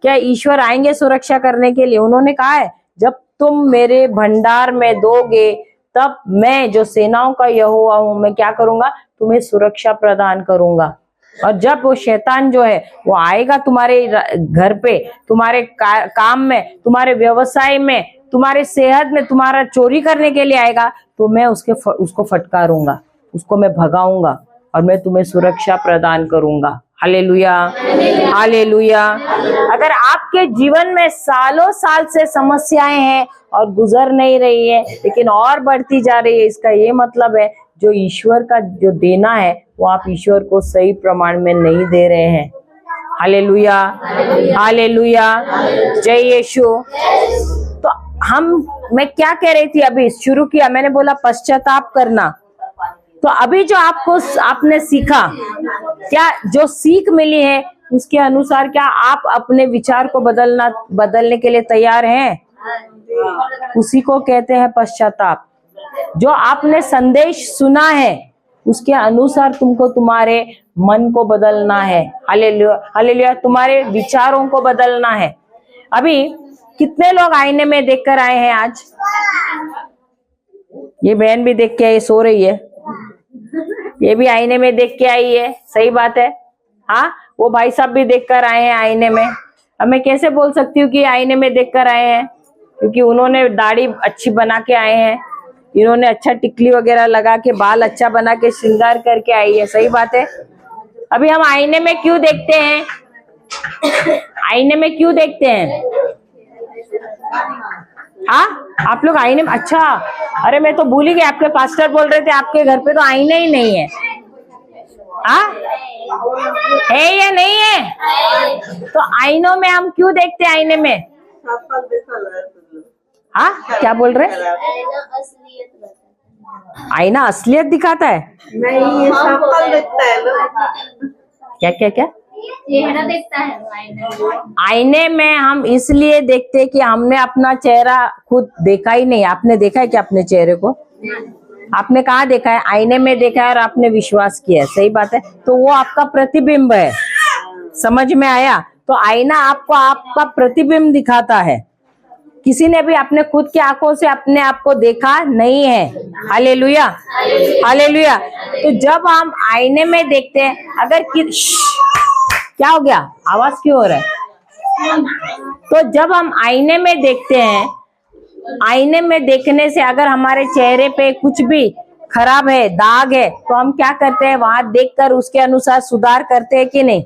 क्या ईश्वर आएंगे सुरक्षा करने के लिए? उन्होंने कहा है जब तुम मेरे भंडार में दोगे तब मैं जो सेनाओं का यहोवा हूं, मैं क्या करूंगा? तुम्हें सुरक्षा प्रदान करूंगा। और जब वो शैतान जो है वो आएगा तुम्हारे घर पे, तुम्हारे काम में, तुम्हारे व्यवसाय में, तुम्हारे सेहत में, तुम्हारा चोरी करने के लिए आएगा, तो मैं उसको फटकारूंगा, उसको मैं भगाऊंगा और मैं तुम्हें सुरक्षा प्रदान करूंगा। Hallelujah, hallelujah. अगर आपके जीवन में सालों साल से समस्याएं हैं और गुजर नहीं रही है लेकिन और बढ़ती जा रही है, इसका ये मतलब है जो ईश्वर का जो देना है वो आप ईश्वर को सही प्रमाण में नहीं दे रहे हैं। हालेलुया, हालेलुया, जय यीशु। तो मैं क्या कह रही थी? अभी शुरू किया मैंने, बोला पश्चाताप करना। तो अभी जो आपने सीखा, क्या जो सीख मिली है उसके अनुसार क्या आप अपने विचार को बदलने के लिए तैयार हैं? उसी को कहते हैं पश्चाताप। जो आपने संदेश सुना है उसके अनुसार तुमको तुम्हारे मन को बदलना है। हालेलुया, हालेलुया, तुम्हारे विचारों को बदलना है। अभी कितने लोग आईने में देखकर आए हैं आज? ये बहन भी देख के आई, सो रही है, ये भी आईने में देख के आई है, सही बात है। हाँ, वो भाई साहब भी देखकर आए हैं आईने में। अब मैं कैसे बोल सकती हूँ कि आईने में देखकर आए हैं? क्योंकि उन्होंने दाढ़ी अच्छी बना के आए हैं, इन्होंने अच्छा टिकली वगैरह लगा के, बाल अच्छा बना के, श्रृंगार करके आई है, सही बात है। अभी हम आईने में क्यों देखते हैं? आईने में क्यों देखते हैं? हाँ, आप लोग आईने में, अच्छा, अरे मैं तो भूल ही गई, आपके पास्टर बोल रहे थे आपके घर पे तो आईने ही नहीं है। हाँ, है या नहीं है? तो आईनों में हम क्यों देखते हैं? आईने में हाँ, क्या बोल रहे? आईना असलियत दिखाता है? नहीं, ये सफल दिखता है ना। क्या क्या क्या? चेहरा देखता है आईने में हम इसलिए देखते कि हमने अपना चेहरा खुद देखा ही नहीं। आपने देखा है क्या अपने चेहरे को? आपने कहाँ देखा है? आईने में देखा है और आपने विश्वास किया है, सही बात है। तो वो आपका प्रतिबिंब है, समझ में आया? तो आईना आपको आपका प्रतिबिंब दिखाता है। किसी ने भी अपने खुद की आंखों से अपने आप को देखा नहीं है। Hallelujah, hallelujah. तो जब हम आईने में देखते हैं, अगर क्या हो गया? आवाज क्यों हो रहा है? तो जब हम आईने में देखते हैं, आईने में देखने से अगर हमारे चेहरे पे कुछ भी खराब है, दाग है, तो हम क्या करते हैं? वहां देखकर उसके अनुसार सुधार करते हैं कि नहीं?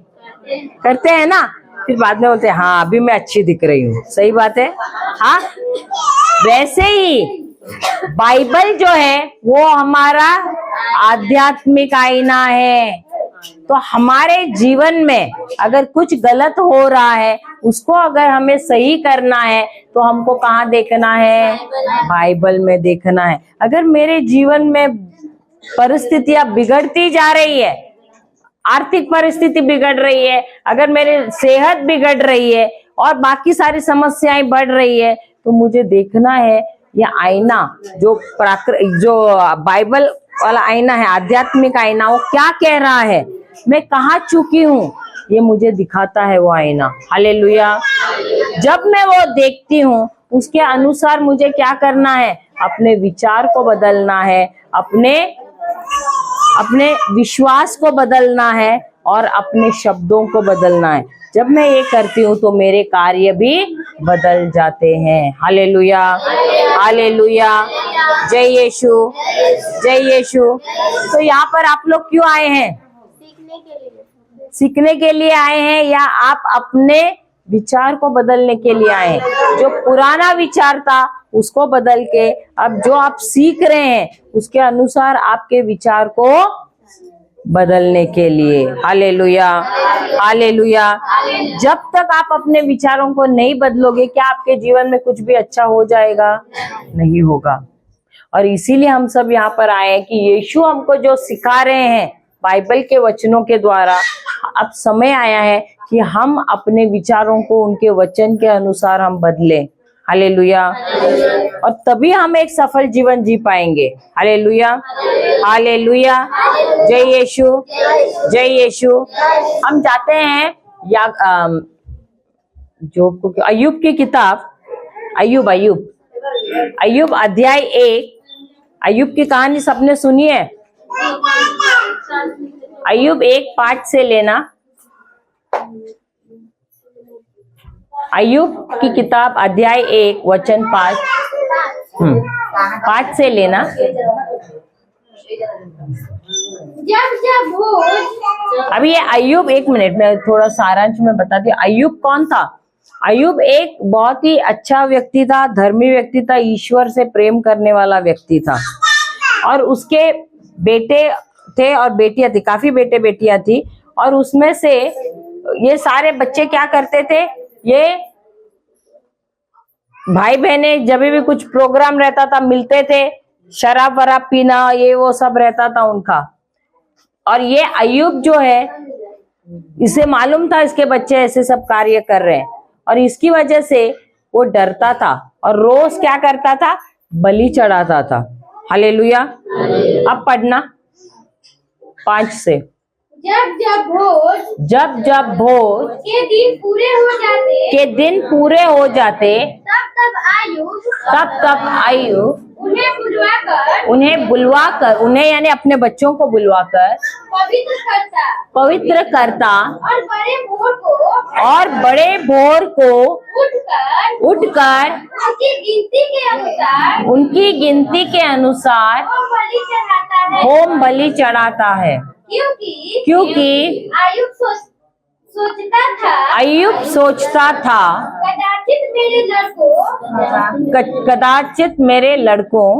करते हैं ना। फिर बाद में बोलते हैं हाँ अभी मैं अच्छी दिख रही हूँ, सही बात है। हाँ, वैसे ही बाइबल जो है वो हमारा आध्यात्मिक आईना है। तो हमारे जीवन में अगर कुछ गलत हो रहा है, उसको अगर हमें सही करना है तो हमको कहाँ देखना है? बाइबल में देखना है। अगर मेरे जीवन में परिस्थितियां बिगड़ती जा रही है, आर्थिक परिस्थिति बिगड़ रही है, अगर मेरी सेहत बिगड़ रही है और बाकी सारी समस्याएं बढ़ रही है, तो मुझे देखना है ये आईना जो बाइबल वाला आईना है, आध्यात्मिक आईना, वो क्या कह रहा है, मैं कहाँ चुकी हूँ, ये मुझे दिखाता है वो आईना। हालेलुया। जब मैं वो देखती हूँ उसके अनुसार मुझे क्या करना है? अपने विचार को बदलना है, अपने विश्वास को बदलना है और अपने शब्दों को बदलना है। जब मैं ये करती हूँ तो मेरे कार्य भी बदल जाते हैं। हालेलुया, हालेलुया, जय यीशु, जय यीशु। तो यहाँ पर आप लोग क्यों आए हैं? सीखने के लिए आए हैं या आप अपने विचार को बदलने के लिए आए हैं? जो पुराना विचार था उसको बदल के अब जो आप सीख रहे हैं उसके अनुसार आपके विचार को बदलने के लिए। Hallelujah, hallelujah. जब तक आप अपने विचारों को नहीं बदलोगे, क्या आपके जीवन में कुछ भी अच्छा हो जाएगा? नहीं होगा। और इसीलिए हम सब यहाँ पर आए हैं कि यीशु हमको जो सिखा रहे हैं बाइबल के वचनों के द्वारा, अब समय आया है कि हम अपने विचारों को उनके वचन के अनुसार हम बदलें। हालेलुया। और तभी हम एक सफल जीवन जी पाएंगे। हालेलुया, हालेलुया, जय यीशु, जय यीशु। हम जाते हैं जोब को क्यों, अय्यूब की किताब, अय्यूब अध्याय 1, अय्यूब की कहानी सबने सुनी है? अय्यूब 1 पाठ से लेना, अय्यूब की किताब अध्याय 1 वचन 5 पाठ से लेना। जब भोज, अभी ये अय्यूब, 1 मिनट में थोड़ा सारांश में बताती हूँ। अय्यूब कौन था? अय्यूब एक बहुत ही अच्छा व्यक्ति था, धर्मी व्यक्ति था, ईश्वर से प्रेम करने वाला व्यक्ति था। और उसके बेटे थे और बेटियां थी, काफी बेटे बेटियां थी। और उसमें से ये सारे बच्चे क्या करते थे, ये भाई बहने जब भी कुछ प्रोग्राम रहता था मिलते थे, शराब वराब पीना ये वो सब रहता था उनका। और ये अय्यूब जो है, इसे मालूम था इसके बच्चे ऐसे सब कार्य कर रहे हैं, और इसकी वजह से वो डरता था और रोज क्या करता था, बलि चढ़ाता था। हालेलुया। अब पढ़ना 5 से। जब भोज के दिन पूरे हो जाते, तब आयुब उन्हें बुलवाकर, उन्हें यानी अपने बच्चों को बुलवाकर पवित्र करता और बड़े भोर को उठकर उनकी गिनती के अनुसार होम बलि चढ़ाता है, क्योंकि अय्यूब सोचता था कदाचित मेरे लड़कों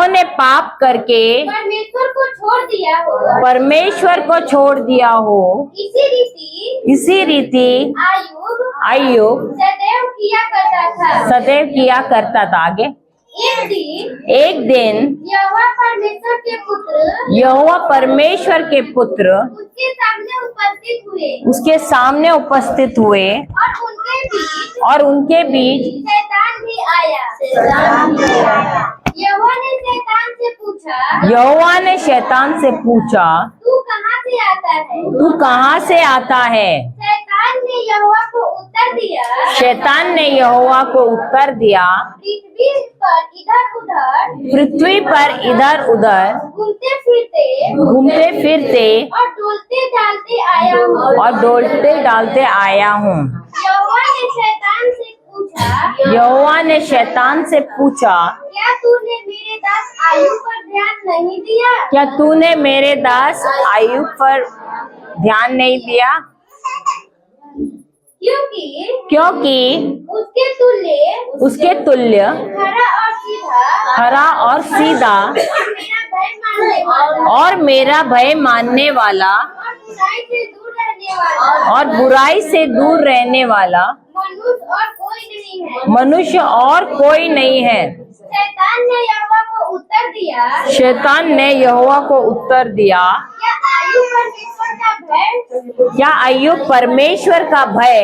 ने पाप करके परमेश्वर को छोड़ दिया हो। इसी रीति अय्यूब सदैव किया करता था। आगे, एक दिन यहोवा परमेश्वर के पुत्र उसके सामने उपस्थित हुए और उनके बीच शैतान भी आया। यहोवा ने शैतान से पूछा, तू कहाँ से आता है? शैतान ने यहोवा को उत्तर दिया, पृथ्वी पर इधर उधर घूमते फिरते और डोलते डालते आया हूँ। यहोवा ने शैतान से पूछा, क्या तूने मेरे दास अय्यूब पर ध्यान नहीं दिया? क्योंकि उसके तुल्य खरा और सीधा और मेरा भय मानने वाला और बुराई से दूर रहने वाला मनुष्य और कोई नहीं है। शैतान ने यहोवा को उत्तर दिया, क्या अय्यूब परमेश्वर का भय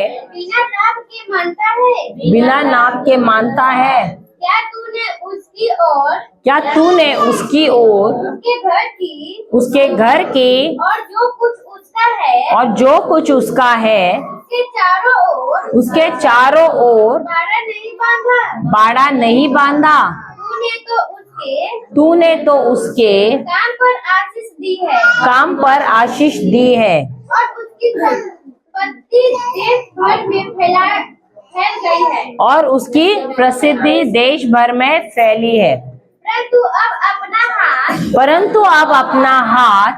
बिना नाप के मानता है? क्या तूने उसकी ओर उसके घर की और जो कुछ उसका है उसके चारों ओर बाड़ा नहीं बांधा? तूने तो उसके काम पर आशीष दी है और उसकी संपत्ति देश भर में फैल गई है और उसकी प्रसिद्धि देश भर में फैली है। परंतु अब अपना हाथ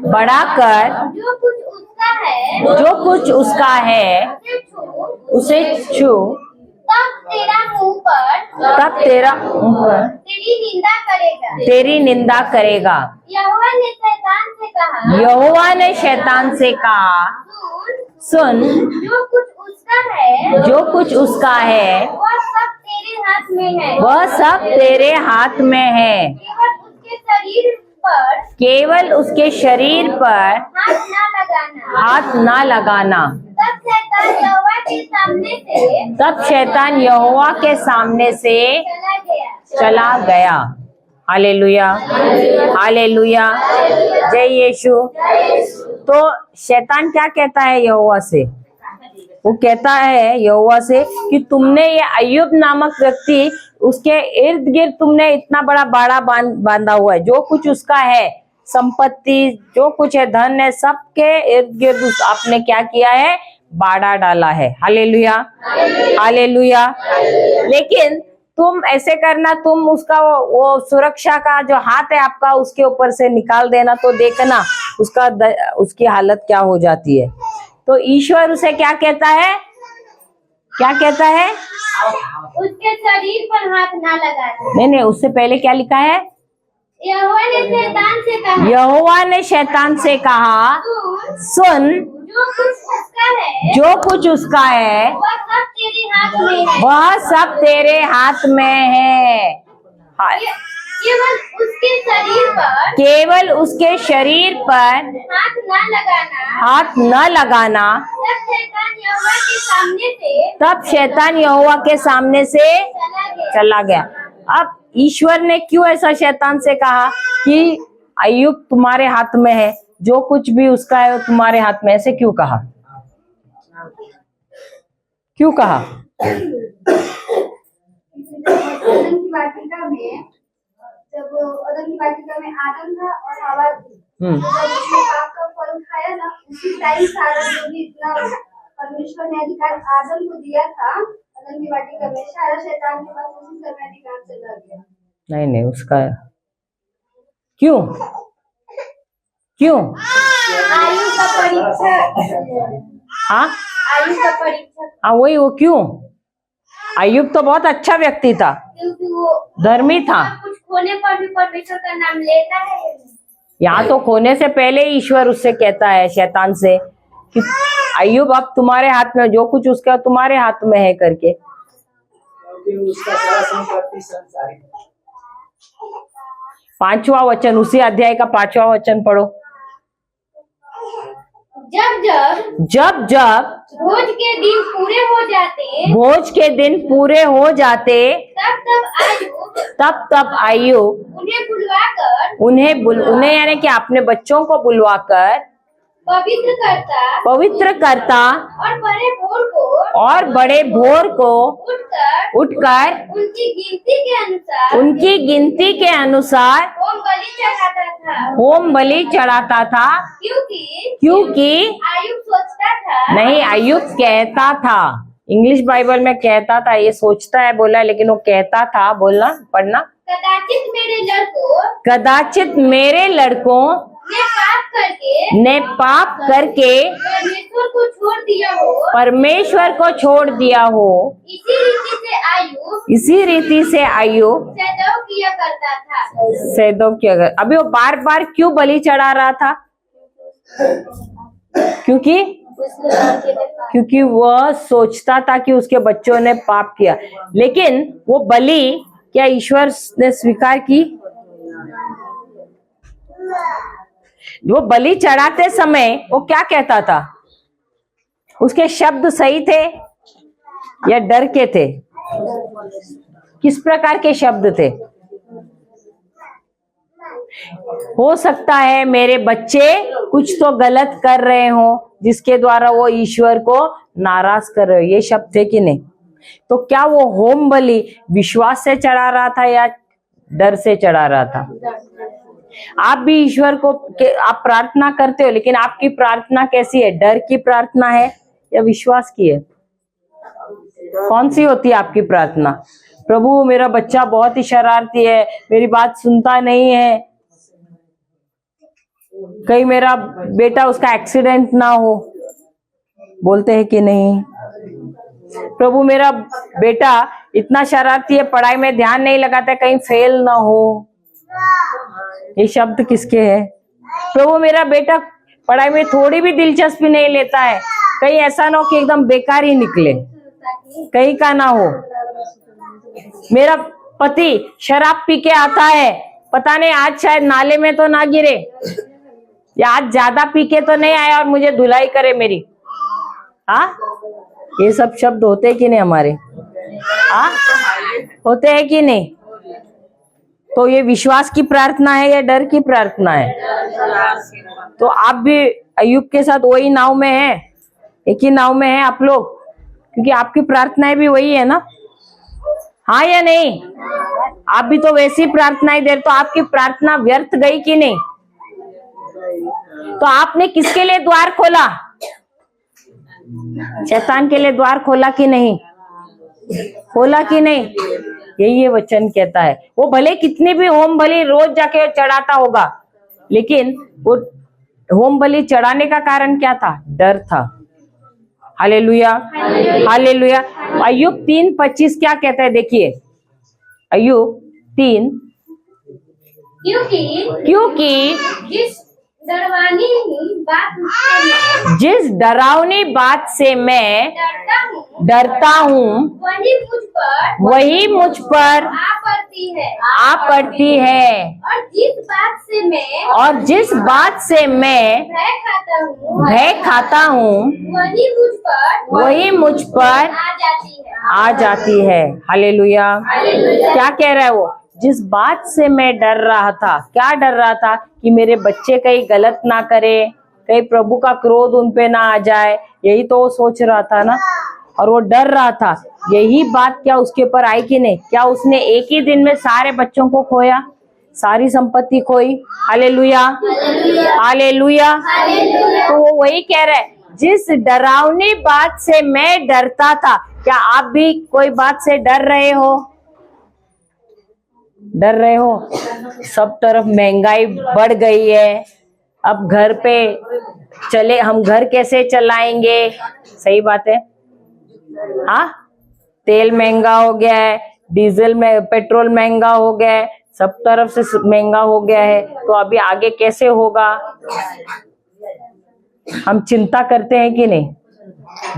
बढ़ाकर जो कुछ उसका है उसे छू, तब तेरा मुंह पर तेरी निंदा करेगा। यहोवा ने शैतान से कहा, सुन, जो कुछ उसका है वह सब तेरे हाथ में है, केवल उसके शरीर पर हाथ ना लगाना। तब शैतान यहोवा के सामने से चला गया। हालेलुया, हालेलुया, जय यीशु। तो शैतान क्या कहता है यहोवा से? वो कहता है यहोवा से कि तुमने ये अय्यूब नामक व्यक्ति, उसके इर्द गिर्द तुमने इतना बड़ा बाड़ा बांधा हुआ है, जो कुछ उसका है, संपत्ति जो कुछ है, धन है, सबके इर्द गिर्द आपने क्या किया है? बाड़ा डाला है। Hallelujah, hallelujah. लेकिन तुम ऐसे करना, तुम उसका वो सुरक्षा का जो हाथ है आपका उसके ऊपर से निकाल देना, तो देखना उसकी हालत क्या हो जाती है। तो ईश्वर उसे क्या कहता है? क्या कहता है? उसके शरीर पर हाथ ना लगाना। नहीं, उससे पहले क्या लिखा है? यहोवा ने शैतान से कहा, यहोवा ने शैतान से कहा, सुन, जो कुछ उसका है, जो कुछ उसका है वह सब तेरे हाथ में है। वह सब तेरे हाथ में है। केवल उसके शरीर पर, केवल उसके शरीर पर हाथ न लगाना। हाथ न लगाना। तब शैतान यहोवा के सामने से चला गया। अब ईश्वर ने क्यों ऐसा शैतान से कहा कि अय्यूब तुम्हारे हाथ में है, जो कुछ भी उसका है वो तुम्हारे हाथ में, ऐसे क्यों कहा? क्यों कहा? अदन की वाटिका में आदम था और हवा, जब उसने पाप का फल खाया ना, उसी टाइम सारा जो भी इतना परमेश्वर ने अधिकार आदम को दिया था अदन की वाटिका में, सारा शैतान के पास उसी समय अधिकार चला गया। नहीं, उसका क्यों? आयु का परीक्षा। हाँ, आयु का परीक्षा। हाँ, वही, वो क्यों? अय्यूब तो बहुत अच्छा व्यक्ति था, क्योंकि वो धर्मी था। कुछ खोने पर भी परमेश्वर का नाम लेता है। यहाँ तो खोने से पहले ही ईश्वर उससे कहता है, शैतान से, कि अय्यूब अब तुम्हारे हाथ में, जो कुछ उसका तुम्हारे हाथ में है करके। क्योंकि उसका सारा संपत्ति संसारिक। 5वां वचन, उसी अध्याय का 5वां वचन पढ़ो। जब जब भोज के दिन पूरे हो जाते, भोज के दिन पूरे हो जाते, तब अय्यूब उन्हें बुलवाकर, उन्हें यानी कि अपने बच्चों को बुलवाकर पवित्र करता और बड़े भोर को उठकर उनकी गिनती के अनुसार होम बलि चढ़ाता था। क्योंकि अय्यूब सोचता था, नहीं, अय्यूब कहता था। इंग्लिश बाइबल में कहता था, ये सोचता है बोला, लेकिन वो कहता था। बोलना, पढ़ना। कदाचित मेरे लड़कों ने पाप करके परमेश्वर को छोड़ दिया हो। इसी रीति से अय्यूब सैदों किया। अभी वो बार बार क्यों बलि चढ़ा रहा था? क्योंकि वह सोचता था कि उसके बच्चों ने पाप किया। लेकिन वो बलि क्या ईश्वर ने स्वीकार की? वो बलि चढ़ाते समय वो क्या कहता था? उसके शब्द सही थे या डर के थे? किस प्रकार के शब्द थे? हो सकता है मेरे बच्चे कुछ तो गलत कर रहे हो जिसके द्वारा वो ईश्वर को नाराज कर रहे हो, ये शब्द थे कि नहीं? तो क्या वो होम बलि विश्वास से चढ़ा रहा था या डर से चढ़ा रहा था? आप भी ईश्वर को आप प्रार्थना करते हो, लेकिन आपकी प्रार्थना कैसी है? डर की प्रार्थना है या विश्वास की है? कौन सी होती है आपकी प्रार्थना? प्रभु मेरा बच्चा बहुत ही शरारती है, मेरी बात सुनता नहीं है, कहीं मेरा बेटा उसका एक्सीडेंट ना हो, बोलते हैं कि नहीं? प्रभु मेरा बेटा इतना शरारती है, पढ़ाई में ध्यान नहीं लगाता, कहीं फेल ना हो। ये शब्द किसके हैं? प्रभु मेरा बेटा पढ़ाई में थोड़ी भी दिलचस्पी नहीं लेता है, कहीं ऐसा ना हो कि एकदम बेकार ही निकले, कहीं का ना हो। मेरा पति शराब पी के आता है, पता नहीं आज शायद नाले में तो ना गिरे, या आज ज्यादा पी के तो नहीं आया और मुझे धुलाई करे मेरी। हाँ, ये सब शब्द होते हैं कि नहीं हमारे? हाँ, होते हैं कि नहीं? तो ये विश्वास की प्रार्थना है या डर की प्रार्थना है? तो आप भी अय्यूब के साथ वही नाव में है, एक ही नाव में है आप लोग, क्योंकि आपकी प्रार्थनाएं भी वही है ना, हाँ या नहीं? आप भी तो वैसी प्रार्थनाएं दे रहे, तो आपकी प्रार्थना व्यर्थ गई कि नहीं? तो आपने किसके लिए द्वार खोला? शैतान के लिए द्वार खोला कि नहीं? खोला कि नहीं? यही ये वचन कहता है। वो भले कितनी भी होम बलि रोज जाके चढ़ाता होगा, लेकिन वो होम बलि चढ़ाने का कारण क्या था? डर था। Hallelujah, hallelujah. अय्यूब 3:25 क्या कहता है? देखिए अय्यूब 3, क्योंकि जिस डरावनी बात से मैं डरता हूँ वही मुझ पर आ पड़ती है, और जिस बात से मैं भय खाता हूँ वही मुझ पर आ जाती है। हालेलुया। क्या कह रहा है वो? जिस बात से मैं डर रहा था, क्या डर रहा था? कि मेरे बच्चे कहीं गलत ना करे, कहीं प्रभु का क्रोध उन पे ना आ जाए, यही तो वो सोच रहा था ना, और वो डर रहा था। यही बात क्या उसके ऊपर आई कि नहीं? क्या उसने एक ही दिन में सारे बच्चों को खोया, सारी संपत्ति खोई? Hallelujah, hallelujah. तो वो वही कह रहा है, जिस डरावनी बात से मैं डरता था। क्या आप भी कोई बात से डर रहे हो? डर रहे हो? सब तरफ महंगाई बढ़ गई है, अब घर पे चले, हम घर कैसे चलाएंगे? सही बात है। हाँ, तेल महंगा हो गया है, डीजल में पेट्रोल महंगा हो गया है, सब तरफ से महंगा हो गया है, तो अभी आगे कैसे होगा? हम चिंता करते हैं कि नहीं?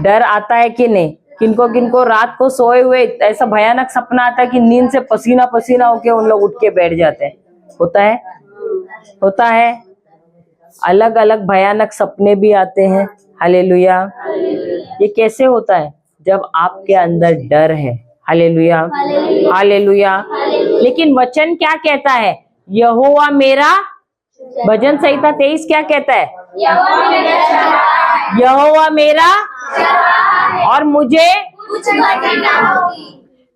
डर आता है कि नहीं? किनको किनको रात को सोए हुए ऐसा भयानक सपना आता है कि नींद से पसीना पसीना होके उन लोग उठ के बैठ जाते हैं। होता है, होता है। अलग अलग भयानक सपने भी आते हैं। हालेलुया। ये कैसे होता है? जब आपके अंदर डर है। Hallelujah, hallelujah. लेकिन वचन क्या कहता है? यहोवा मेरा, भजन संहिता 23 क्या कहता है? यहोवा मेरा और मुझे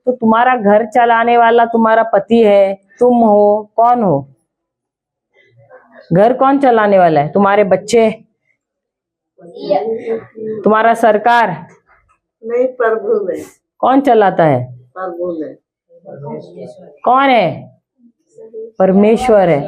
तो तुम्हारा घर चलाने वाला तुम्हारा पति है, तुम हो, कौन हो? घर कौन चलाने वाला है? तुम्हारे बच्चे, तुम्हारा सरकार नहीं, प्रभु है। कौन चलाता है? प्रभु है। कौन है? परमेश्वर है।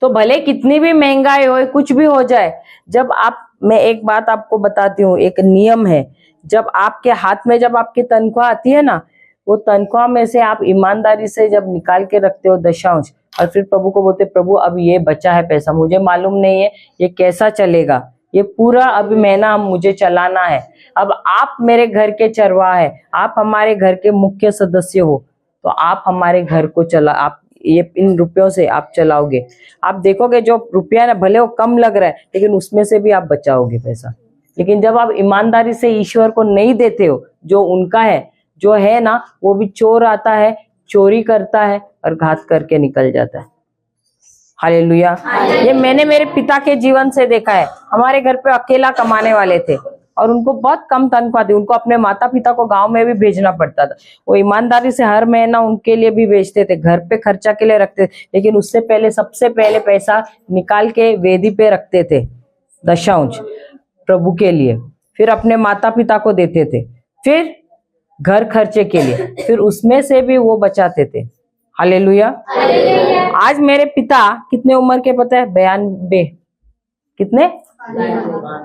तो भले कितनी भी महंगाई हो, कुछ भी हो जाए, जब आप, मैं एक बात आपको बताती हूँ, एक नियम है, जब आपके हाथ में जब आपकी तनख्वाह आती है ना, वो तनख्वाह में से आप ईमानदारी से जब निकाल के रखते हो दशांश, और फिर प्रभु को बोलते, प्रभु अब ये बचा है पैसा, मुझे मालूम नहीं है ये कैसा चलेगा, ये पूरा अब महीना मुझे चलाना है, अब आप मेरे घर के चरवाहा है, आप हमारे घर के मुख्य सदस्य हो, तो आप हमारे घर को चला, आप ये इन रुपयों से आप चलाओगे। आप देखोगे जो रुपया ना भले वो कम लग रहा है, लेकिन उसमें से भी आप बचाओगे पैसा। लेकिन जब आप ईमानदारी से ईश्वर को नहीं देते हो जो उनका है, जो है ना, वो भी चोर आता है, चोरी करता है और घात करके निकल जाता है। हालेलुया। ये मैंने मेरे पिता के जीवन से देखा है। हमारे घर पे अकेला कमाने वाले थे और उनको बहुत कम तनख्वाह थी, उनको अपने माता पिता को गांव में भी भेजना पड़ता था। वो ईमानदारी से हर महीना उनके लिए भी भेजते थे, घर पे खर्चा के लिए रखते थे, लेकिन उससे पहले सबसे पहले पैसा निकाल के वेदी पे रखते थे, दशांश प्रभु के लिए, फिर अपने माता पिता को देते थे, फिर घर खर्चे के लिए, फिर उसमें से भी वो बचाते थे। हालेलुया। आज मेरे पिता कितने उम्र के पता है? 92। कितने?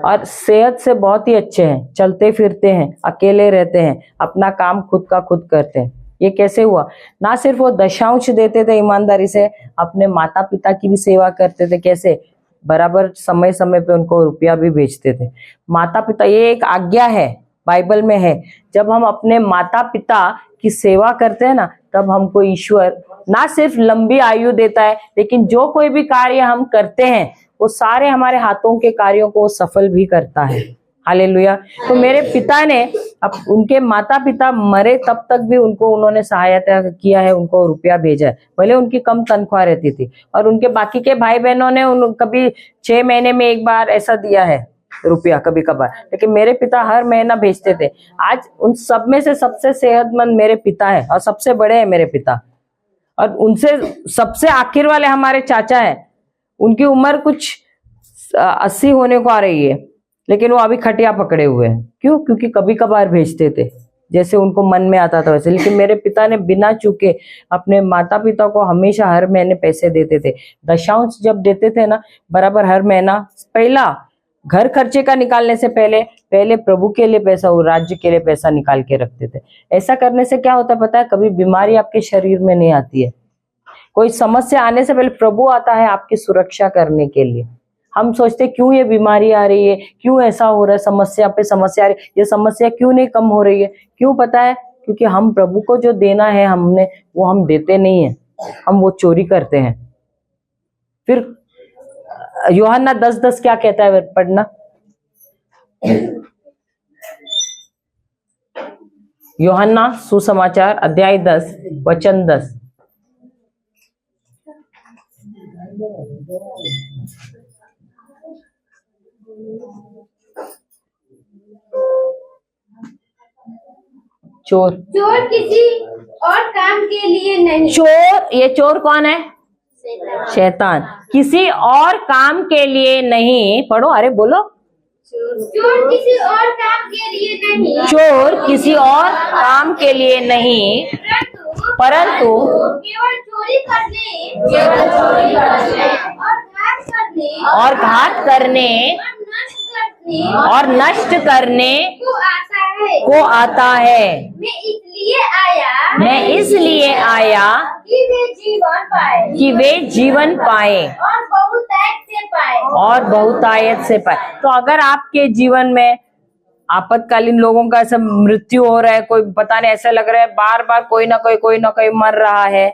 और सेहत से बहुत ही अच्छे हैं, चलते फिरते हैं, अकेले रहते हैं, अपना काम खुद का खुद करते हैं। ये कैसे हुआ? ना सिर्फ वो दशांश देते थे ईमानदारी से, अपने माता पिता की भी सेवा करते थे। कैसे? बराबर समय समय पे उनको रुपया भी भेजते थे। माता पिता, ये एक आज्ञा है, बाइबल में है, जब हम अपने माता पिता की सेवा करते हैं ना, तब हमको ईश्वर ना सिर्फ लंबी आयु देता है, लेकिन जो कोई भी कार्य हम करते हैं वो सारे हमारे हाथों के कार्यों को सफल भी करता है। हालेलुया। तो मेरे पिता ने अब उनके माता पिता मरे तब तक भी उनको उन्होंने सहायता किया है, उनको रुपया भेजा है, भले उनकी कम तनख्वाह रहती थी। और उनके बाकी के भाई बहनों ने कभी 6 महीने में एक बार ऐसा दिया है रुपया कभी कभार, लेकिन मेरे पिता हर महीना भेजते थे। आज उन सब में से सबसे सेहतमंद मेरे पिता है और सबसे बड़े हैं मेरे पिता। और उनसे सबसे आखिर वाले हमारे चाचा हैं, उनकी उम्र कुछ 80 होने को आ रही है, लेकिन वो अभी खटिया पकड़े हुए हैं। क्यों? क्योंकि कभी कभार भेजते थे जैसे उनको मन में आता था वैसे। लेकिन मेरे पिता ने बिना चूके अपने माता पिता को हमेशा हर महीने पैसे देते थे। दशांश जब देते थे ना बराबर हर महीना, पहला घर खर्चे का निकालने से पहले प्रभु के लिए पैसा, वो राज्य के लिए पैसा निकाल के रखते थे। ऐसा करने से क्या होता है पता है? कभी बीमारी आपके शरीर में नहीं आती है। कोई समस्या आने से पहले प्रभु आता है आपकी सुरक्षा करने के लिए। हम सोचते क्यों ये बीमारी आ रही है, क्यों ऐसा हो रहा है, समस्या पे समस्या आ रही है, ये समस्या क्यों नहीं कम हो रही है? क्यों पता है? क्योंकि हम प्रभु को जो देना है हमने, वो हम देते नहीं है, हम वो चोरी करते हैं। फिर यूहन्ना 10:10 क्या कहता है? पढ़ना। यूहन्ना सुसमाचार अध्याय 10 वचन 10। चोर किसी और काम के लिए नहीं। चोर, ये चोर कौन है? शैतान। किसी और काम के लिए नहीं, पढ़ो, अरे बोलो। चोर किसी और काम के लिए नहीं। चोर किसी और काम के लिए नहीं, परंतु केवल चोरी करने और घात करने और नष्ट करने को आता है। मैं इसलिए आया कि वे जीवन पाए और बहुतायत से पाए। तो अगर आपके जीवन में आपातकालीन लोगों का ऐसा मृत्यु हो रहा है, कोई पता नहीं ऐसा लग रहा है बार बार कोई ना कोई मर रहा है,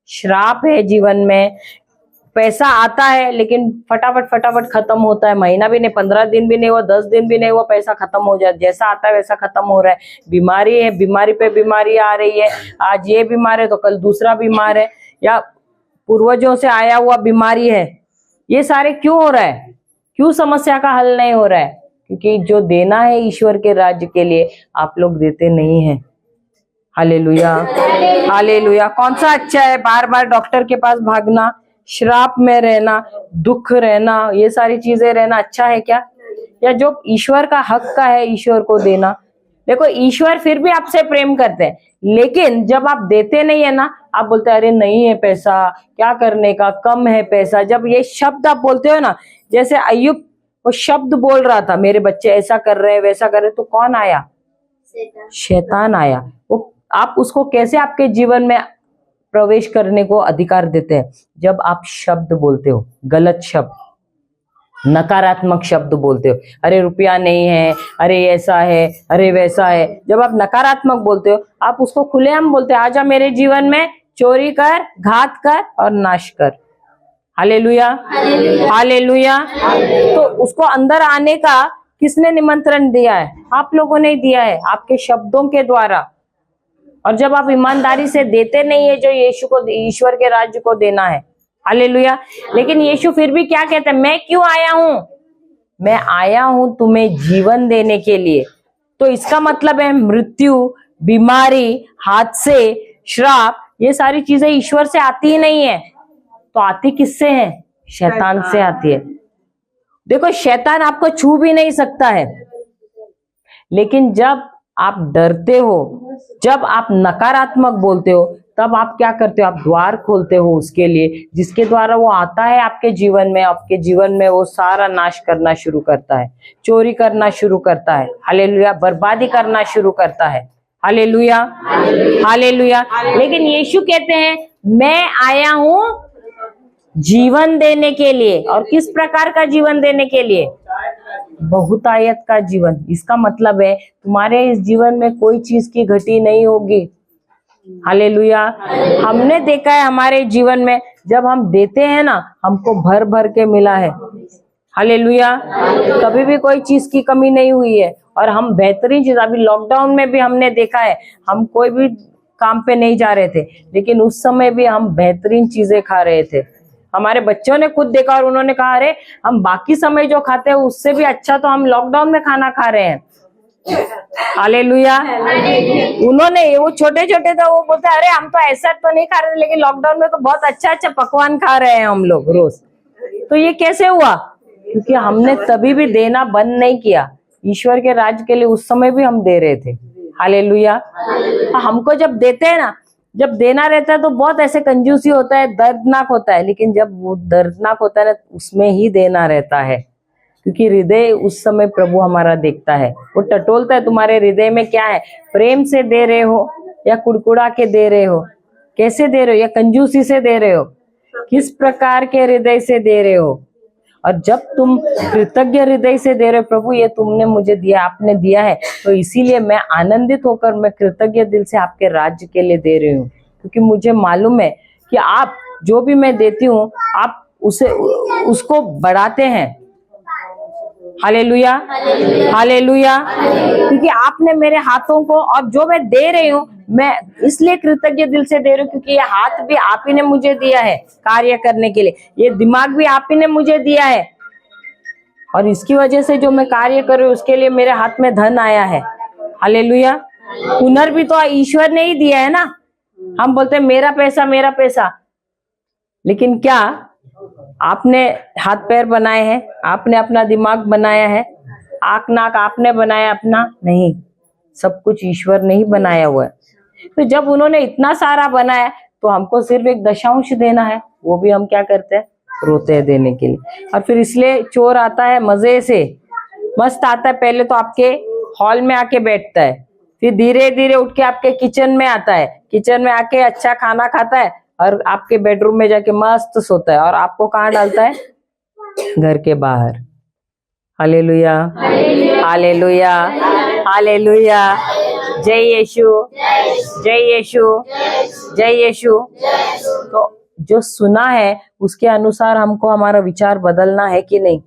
श्राप है जीवन में, पैसा आता है लेकिन फटाफट खत्म होता है, महीना भी नहीं, 15 दिन भी नहीं हुआ, 10 दिन भी नहीं हुआ, पैसा खत्म हो जाता है, जैसा आता है वैसा खत्म हो रहा है। बीमारी है, बीमारी पे बीमारी आ रही है, आज ये बीमार है तो कल दूसरा बीमार है, या पूर्वजों से आया हुआ बीमारी है। ये सारे क्यों हो रहा है? क्यों समस्या का हल नहीं हो रहा है? क्योंकि जो देना है ईश्वर के राज्य के लिए आप लोग देते नहीं है। Hallelujah, hallelujah. कौन सा अच्छा है? बार बार डॉक्टर के पास भागना, श्राप में रहना, दुख रहना, ये सारी चीजें रहना अच्छा है क्या? या जो ईश्वर का हक का है ईश्वर को देना। देखो ईश्वर फिर भी आपसे प्रेम करते हैं, लेकिन जब आप देते नहीं है ना, आप बोलते हैं अरे नहीं है पैसा, क्या करने का, कम है पैसा। जब ये शब्द आप बोलते हो ना, जैसे अय्यूब वो शब्द बोल रहा था मेरे बच्चे ऐसा कर रहे हैं वैसा कर रहे, तो कौन आया? शैतान आया। वो आप उसको कैसे आपके जीवन में प्रवेश करने को अधिकार देते हैं? जब आप शब्द बोलते हो, गलत शब्द, नकारात्मक शब्द बोलते हो, अरे रुपया नहीं है, अरे ऐसा है, अरे वैसा है। जब आप नकारात्मक बोलते हो, आप उसको खुलेआम बोलते हो, आजा मेरे जीवन में चोरी कर, घात कर और नाश कर। Hallelujah, hallelujah. तो उसको अंदर आने का किसने निमंत्रण दिया है? आप लोगों ने दिया है, आपके शब्दों के द्वारा। और जब आप ईमानदारी से देते नहीं है जो यीशु को, ईश्वर के राज्य को देना है, हालेलुया। लेकिन यीशु फिर भी क्या कहता है? मैं क्यों आया हूं? मैं आया हूं तुम्हें जीवन देने के लिए। तो इसका मतलब है मृत्यु, बीमारी, हादसे, श्राप, ये सारी चीजें ईश्वर से आती ही नहीं है। तो आती किससे है? शैतान से आती है। देखो शैतान आपको छू भी नहीं सकता है, लेकिन जब आप डरते हो, जब आप नकारात्मक बोलते हो, तब आप क्या करते हो? आप द्वार खोलते हो उसके लिए, जिसके द्वारा वो आता है आपके जीवन में। आपके जीवन में वो सारा नाश करना शुरू करता है, चोरी करना शुरू करता है, हालेलुया, बर्बादी करना शुरू करता है, हालेलुया, हालेलुया। लेकिन यीशु कहते हैं मैं आया हूं जीवन देने के लिए। और किस प्रकार का जीवन देने के लिए? बहुतायत का जीवन। इसका मतलब है तुम्हारे इस जीवन में कोई चीज की घटी नहीं होगी। हालेलुया। हमने देखा है हमारे जीवन में जब हम देते हैं ना, हमको भर भर के मिला है। हालेलुया। कभी भी कोई चीज की कमी नहीं हुई है। और हम बेहतरीन चीज, अभी लॉकडाउन में भी हमने देखा है, हम कोई भी काम पे नहीं जा रहे थे, लेकिन उस समय भी हम बेहतरीन चीजें खा रहे थे। हमारे बच्चों ने खुद देखा और उन्होंने कहा, अरे हम बाकी समय जो खाते हैं उससे भी अच्छा तो हम लॉकडाउन में खाना खा रहे हैं। हालेलुया। उन्होंने, वो छोटे छोटे थे, वो बोलते अरे हम तो ऐसा तो नहीं खा रहे थे, लेकिन लॉकडाउन में तो बहुत अच्छा अच्छा पकवान खा रहे हैं हम लोग रोज। तो ये कैसे हुआ? क्योंकि हमने तभी भी देना बंद नहीं किया। ईश्वर के राज्य के लिए उस समय भी हम दे रहे थे। हालेलुया। हमको जब देते हैं ना, जब देना रहता है तो बहुत ऐसे कंजूसी होता है, दर्दनाक होता है, लेकिन जब वो दर्दनाक होता है ना, उसमें ही देना रहता है। क्योंकि हृदय उस समय प्रभु हमारा देखता है, वो टटोलता है तुम्हारे हृदय में क्या है। प्रेम से दे रहे हो या कुड़कुड़ा के दे रहे हो, कैसे दे रहे हो, या कंजूसी से दे रहे हो, किस प्रकार के हृदय से दे रहे हो। और जब तुम कृतज्ञ हृदय से दे रहे हो, प्रभु ये तुमने मुझे दिया, आपने दिया है, तो इसीलिए मैं आनंदित होकर मैं कृतज्ञ दिल से आपके राज्य के लिए दे रही हूँ। क्योंकि मुझे मालूम है कि आप जो भी मैं देती हूँ, आप उसको बढ़ाते हैं। Hallelujah, hallelujah. क्योंकि आपने मेरे हाथों को, और जो मैं दे रही हूँ मैं इसलिए कृतज्ञ दिल से दे रही हूँ क्योंकि ये हाथ भी आप ही ने मुझे दिया है कार्य करने के लिए, ये दिमाग भी आप ही ने मुझे दिया है, और इसकी वजह से जो मैं कार्य कर रही हूँ उसके लिए मेरे हाथ में धन आया है। हालेलुया। हुनर भी तो ईश्वर ने ही दिया है ना। हम बोलते हैं मेरा पैसा, मेरा पैसा, लेकिन क्या आपने हाथ पैर बनाए हैं, आपने अपना दिमाग बनाया है, आंख नाक आपने बनाया अपना? नहीं, सब कुछ ईश्वर ने ही बनाया हुआ है। तो जब उन्होंने इतना सारा बनाया तो हमको सिर्फ एक दशांश देना है, वो भी हम क्या करते हैं, रोते हैं देने के लिए। और फिर इसलिए चोर आता है मजे से, मस्त आता है, पहले तो आपके हॉल में आके बैठता है, फिर धीरे धीरे उठ के आपके किचन में आता है, किचन में आके अच्छा खाना खाता है, और आपके बेडरूम में जाके मस्त सोता है, और आपको कहाँ डालता है, घर के बाहर। Hallelujah, hallelujah, hallelujah. जय यीशु, जय यीशु, जय यीशु। तो जो सुना है उसके अनुसार हमको हमारा विचार बदलना है कि नहीं?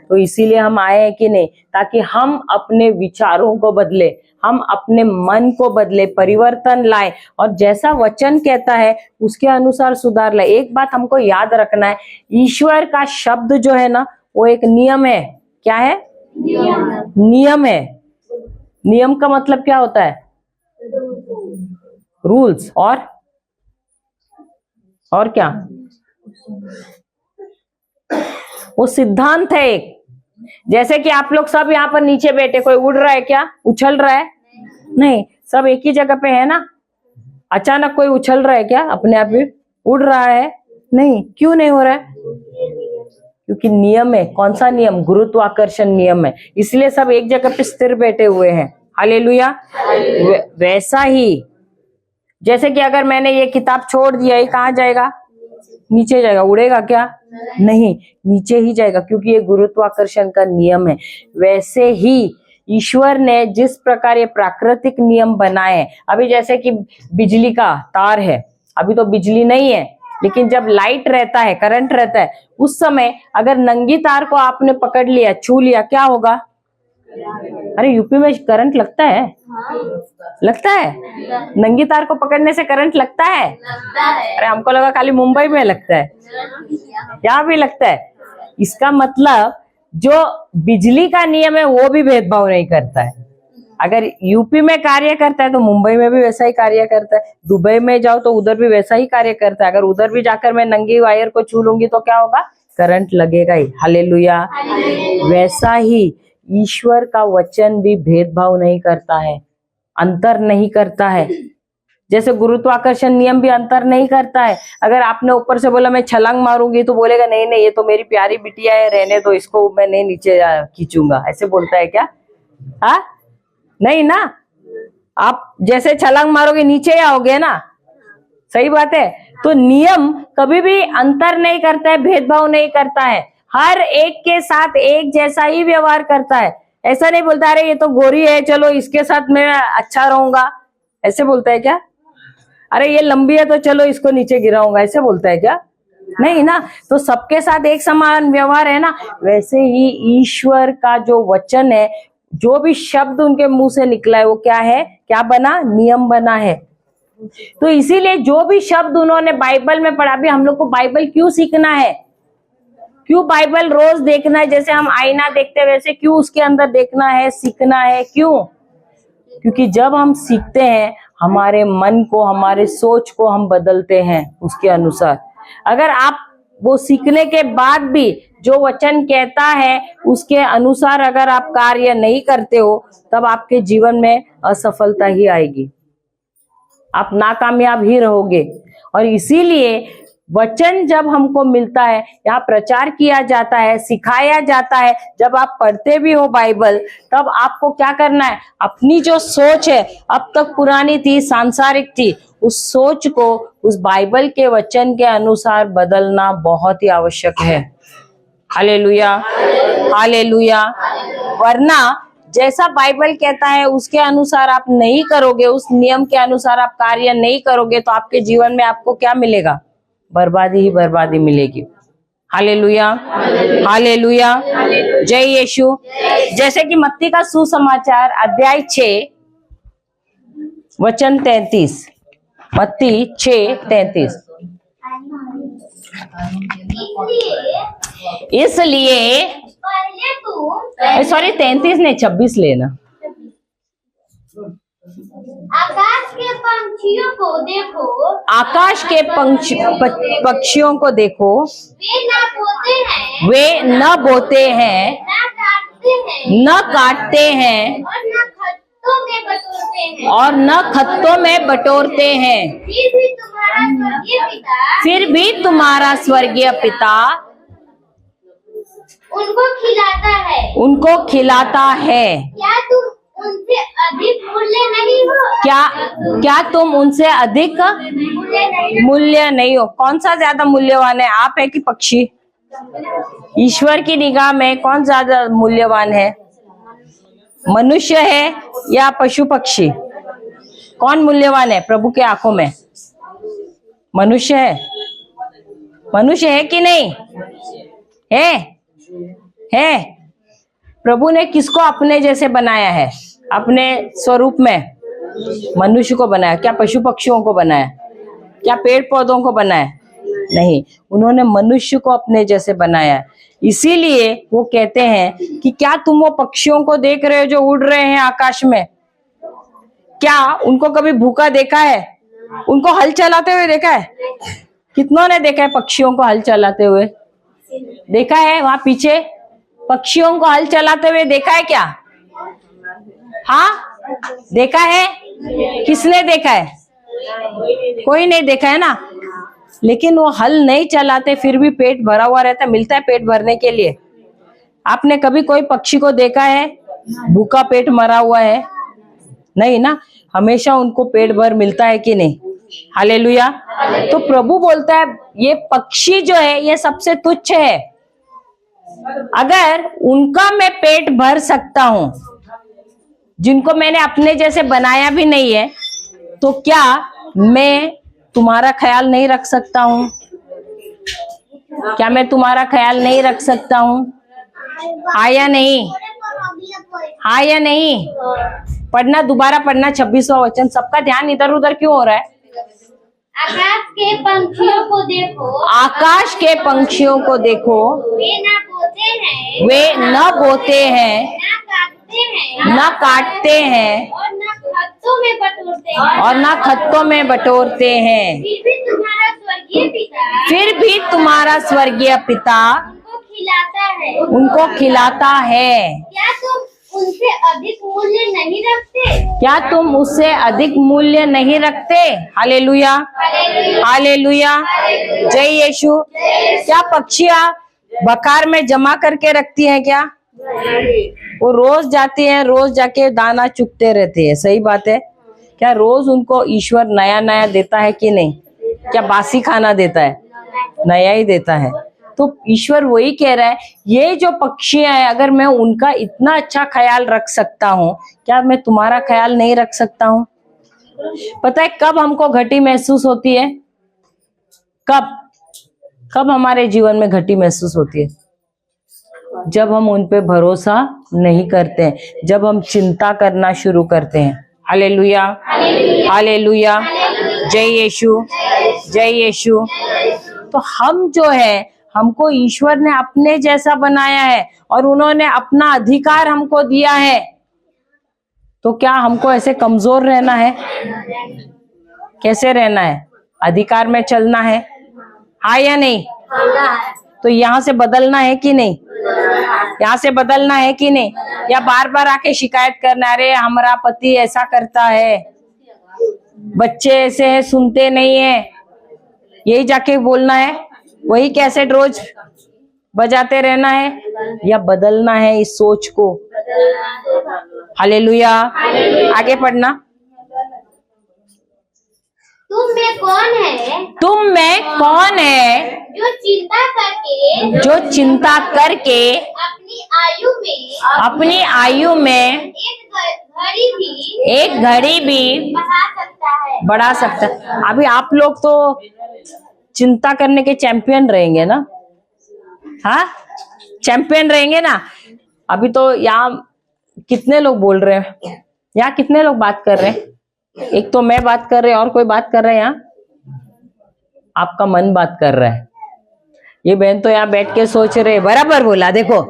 तो इसीलिए हम आए हैं कि नहीं, ताकि हम अपने विचारों को बदले, हम अपने मन को बदले, परिवर्तन लाए, और जैसा वचन कहता है उसके अनुसार सुधार लाए। एक बात हमको याद रखना है, ईश्वर का शब्द जो है ना, वो एक नियम है। क्या है? नियम है। नियम का मतलब क्या होता है? रूल्स। और क्या? वो सिद्धांत है एक। जैसे कि आप लोग सब यहाँ पर नीचे बैठे, कोई उड़ रहा है क्या, उछल रहा है? नहीं, सब एक ही जगह पे है ना। अचानक कोई उछल रहा है क्या, अपने आप ही उड़ रहा है? नहीं। क्यों नहीं हो रहा है? क्योंकि नियम है। कौन सा नियम? गुरुत्वाकर्षण नियम है, इसलिए सब एक जगह पे स्थिर बैठे हुए हैं। हालेलुया। वैसा ही जैसे कि अगर मैंने ये किताब छोड़ दिया, ये कहाँ जाएगा? नीचे जाएगा। उड़ेगा क्या? नहीं, नीचे ही जाएगा, क्योंकि ये गुरुत्वाकर्षण का नियम है। वैसे ही ईश्वर ने जिस प्रकार ये प्राकृतिक नियम बनाए हैं, अभी जैसे कि बिजली का तार है, अभी तो बिजली नहीं है, लेकिन जब लाइट रहता है, करंट रहता है, उस समय अगर नंगी तार को आपने पकड़ लिया, छू लिया, क्या होगा? अरे यूपी में करंट लगता है? लगता है? नंगी तार को पकड़ने से करंट लगता है? अरे हमको लगा खाली मुंबई में लगता है, यहाँ भी लगता है। इसका मतलब जो बिजली का नियम है वो भी भेदभाव नहीं करता है। अगर यूपी में कार्य करता है तो मुंबई में भी वैसा ही कार्य करता है, दुबई में जाओ तो उधर भी वैसा ही कार्य करता है। अगर उधर भी जाकर मैं नंगी वायर को छू लूंगी तो क्या होगा? करंट लगेगा ही। हालेलुया। वैसा ही ईश्वर का वचन भी भेदभाव नहीं करता है, अंतर नहीं करता है। जैसे गुरुत्वाकर्षण नियम भी अंतर नहीं करता है। अगर आपने ऊपर से बोला मैं छलांग मारूंगी तो बोलेगा नहीं नहीं, ये तो मेरी प्यारी बिटिया है, रहने दो इसको, मैं नहीं नीचे खींचूंगा, ऐसे बोलता है क्या? हाँ, नहीं ना। आप जैसे छलांग मारोगे नीचे आओगे ना, सही बात है। तो नियम कभी भी अंतर नहीं करता है, भेदभाव नहीं करता है, हर एक के साथ एक जैसा ही व्यवहार करता है। ऐसा नहीं बोलता अरे ये तो गोरी है, चलो इसके साथ मैं अच्छा रहूंगा, ऐसे बोलता है क्या? अरे ये लंबी है तो चलो इसको नीचे गिराऊंगा, ऐसे बोलता है क्या? नहीं ना, तो सबके साथ एक समान व्यवहार है ना। वैसे ही ईश्वर का जो वचन है, जो भी शब्द उनके मुंह से निकला है वो क्या है, क्या बना, नियम बना है। तो इसीलिए जो भी शब्द उन्होंने बाइबल में पढ़ा, भी हम लोग को बाइबल क्यों सीखना है, क्यों बाइबल रोज देखना है, जैसे हम आईना देखते हैं वैसे क्यों उसके अंदर देखना है, सीखना है, क्यों? क्योंकि जब हम सीखते हैं हमारे मन को, हमारे सोच को हम बदलते हैं उसके अनुसार। अगर आप वो सीखने के बाद भी जो वचन कहता है उसके अनुसार अगर आप कार्य नहीं करते हो, तब आपके जीवन में असफलता ही आएगी, आप नाकामयाब ही रहोगे। और इसीलिए वचन जब हमको मिलता है, यहाँ प्रचार किया जाता है, सिखाया जाता है, जब आप पढ़ते भी हो बाइबल, तब आपको क्या करना है, अपनी जो सोच है अब तक पुरानी थी, सांसारिक थी, उस सोच को उस बाइबल के वचन के अनुसार बदलना बहुत ही आवश्यक है। Hallelujah, hallelujah. वरना जैसा बाइबल कहता है उसके अनुसार आप नहीं करोगे, उस नियम के अनुसार आप कार्य नहीं करोगे, तो आपके जीवन में आपको क्या मिलेगा, बर्बादी ही बर्बादी मिलेगी। हालेलुया, हालेलुया, जय यीशु। जैसे कि मत्ती का सुसमाचार अध्याय 6 वचन 33, मत्ती 6:33। इसलिए पहले तुम सॉरी 33 नहीं 26 लेना। आकाश के पंछियों को देखो, आकाश के पक्षियों को देखो, वे ना बोते हैं, वे न बोते हैं, ना काटते हैं, न काटते हैं, और ना खत्तों में बटोरते हैं, और न खत्तों में बटोरते हैं, फिर भी तुम्हारा स्वर्गीय पिता फिर भी तुम्हारा स्वर्गीय पिता उनको खिलाता है। उनको खिलाता है। क्या तुम उनसे अधिक मूल्य नहीं हो? क्या तुम उनसे अधिक मूल्य नहीं हो? कौन सा ज्यादा मूल्यवान है, आप है कि पक्षी? ईश्वर की निगाह में कौन ज्यादा मूल्यवान है, मनुष्य है या पशु पक्षी? कौन मूल्यवान है प्रभु के आंखों में? मनुष्य है। मनुष्य है कि नहीं है? प्रभु ने किसको अपने जैसे बनाया है, अपने स्वरूप में? मनुष्य को बनाया। क्या पशु पक्षियों को बनाया? क्या पेड़ पौधों को बनाया? नहीं, उन्होंने मनुष्य को अपने जैसे बनाया। इसीलिए वो कहते हैं कि क्या तुम वो पक्षियों को देख रहे हो जो उड़ रहे हैं आकाश में? क्या उनको कभी भूखा देखा है? उनको हल चलाते हुए देखा है? कितनों ने देखा है पक्षियों को हल चलाते हुए? देखा है वहां पीछे पक्षियों को हल चलाते हुए देखा है क्या? हाँ, देखा है। किसने देखा है? कोई नहीं देखा है ना। लेकिन वो हल नहीं चलाते, फिर भी पेट भरा हुआ रहता, मिलता है पेट भरने के लिए। आपने कभी कोई पक्षी को देखा है भूखा पेट मरा हुआ है? नहीं ना, हमेशा उनको पेट भर मिलता है कि नहीं? हालेलुया। तो प्रभु बोलता है ये पक्षी जो है ये सबसे तुच्छ है। अगर उनका मैं पेट भर सकता हूं, जिनको मैंने अपने जैसे बनाया भी नहीं है, तो क्या मैं तुम्हारा ख्याल नहीं रख सकता हूं? क्या मैं तुम्हारा ख्याल नहीं रख सकता हूं? हाँ या नहीं? हाँ या नहीं? पढ़ना, दोबारा पढ़ना 26वां वचन। सबका ध्यान इधर उधर क्यों हो रहा है? आकाश के पंछियों को देखो, आकाश के पंछियों को देखो, वे ना बोते हैं, वे न बोते हैं, ना काटते हैं, न काटते हैं, और ना खत्तों में बटोरते हैं, और न खत्तों में बटोरते हैं, फिर भी तुम्हारा स्वर्गीय पिता फिर भी तुम्हारा स्वर्गीय पिता उनको खिलाता है। उनको खिलाता है। क्या तुम उनसे अधिक मूल्य नहीं रखते? क्या तुम उससे अधिक मूल्य नहीं रखते? हालेलुया, हालेलुया, जय यीशु। क्या पक्षियां बकार में जमा करके रखती हैं क्या? वो रोज जाती हैं, रोज जाके दाना चुगते रहती है। सही बात है। क्या रोज उनको ईश्वर नया नया देता है कि नहीं? क्या बासी खाना देता है? नया ही देता है। तो ईश्वर वही कह रहा है, ये जो पक्षियां हैं अगर मैं उनका इतना अच्छा ख्याल रख सकता हूँ, क्या मैं तुम्हारा ख्याल नहीं रख सकता हूँ? पता है कब हमको घटी महसूस होती है? कब? कब हमारे जीवन में घटी महसूस होती है? जब हम उन पे भरोसा नहीं करते हैं, जब हम चिंता करना शुरू करते हैं। हालेलुया, हालेलुया, जय यीशु, जय यीशु। तो हम जो है, हमको ईश्वर ने अपने जैसा बनाया है और उन्होंने अपना अधिकार हमको दिया है। तो क्या हमको ऐसे कमजोर रहना है? कैसे रहना है? अधिकार में चलना है, हाँ या नहीं? तो यहाँ से बदलना है कि नहीं? यहाँ से बदलना है कि नहीं? या बार बार आके शिकायत करना, अरे हमारा पति ऐसा करता है, बच्चे ऐसे हैं, सुनते नहीं है, यही जाके बोलना है? वही कैसेट रोज बजाते रहना है? या बदलना है इस सोच को? हालेलुया। आगे पढ़ना। तुम में कौन है? तुम में कौन है जो चिंता करके अपनी आयु में एक घड़ी भी बढ़ा सकता है? अभी आप लोग तो चिंता करने के चैंपियन रहेंगे ना? हाँ, चैंपियन रहेंगे ना? अभी तो यहाँ कितने लोग बोल रहे हैं? यहाँ कितने लोग बात कर रहे हैं? एक तो मैं बात कर रही, और कोई बात कर रहा है? यहाँ आपका मन बात कर रहा है। ये बहन तो यहाँ बैठ के सोच रहे, बराबर बोला, देखो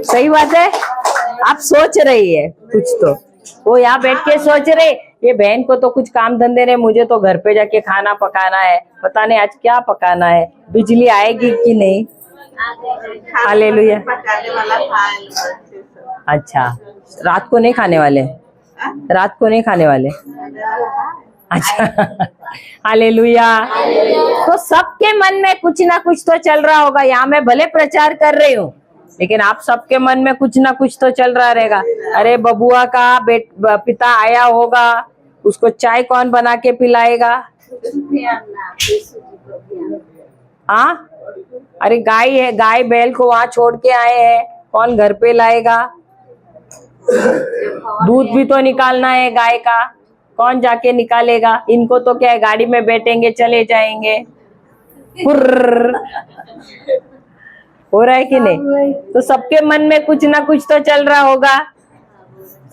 सही बात है। आप सोच रही है कुछ, तो वो यहाँ बैठ के सोच रहे, ये बहन को तो कुछ काम धंधे नहीं, मुझे तो घर पे जाके खाना पकाना है, पता नहीं आज क्या पकाना है, बिजली आएगी कि नहीं। हालेलुया। पकाने वाला था। अच्छा, रात को नहीं खाने वाले? रात को नहीं खाने वाले? अच्छा, हालेलुया। तो सबके मन में कुछ ना कुछ तो चल रहा होगा। यहाँ मैं भले प्रचार कर रही हूँ, लेकिन आप सबके मन में कुछ ना कुछ तो चल रहा रहेगा। अरे बबुआ का पिता आया होगा, उसको चाय कौन बना के पिलाएगा? हाँ, अरे गाय है, गाय बैल को वहां छोड़ के आए हैं, कौन घर पे लाएगा? दूध भी तो निकालना है गाय का, कौन जाके निकालेगा? इनको तो क्या है, गाड़ी में बैठेंगे चले जाएंगे। हो रहा है कि नहीं? तो सबके मन में कुछ ना कुछ तो चल रहा होगा।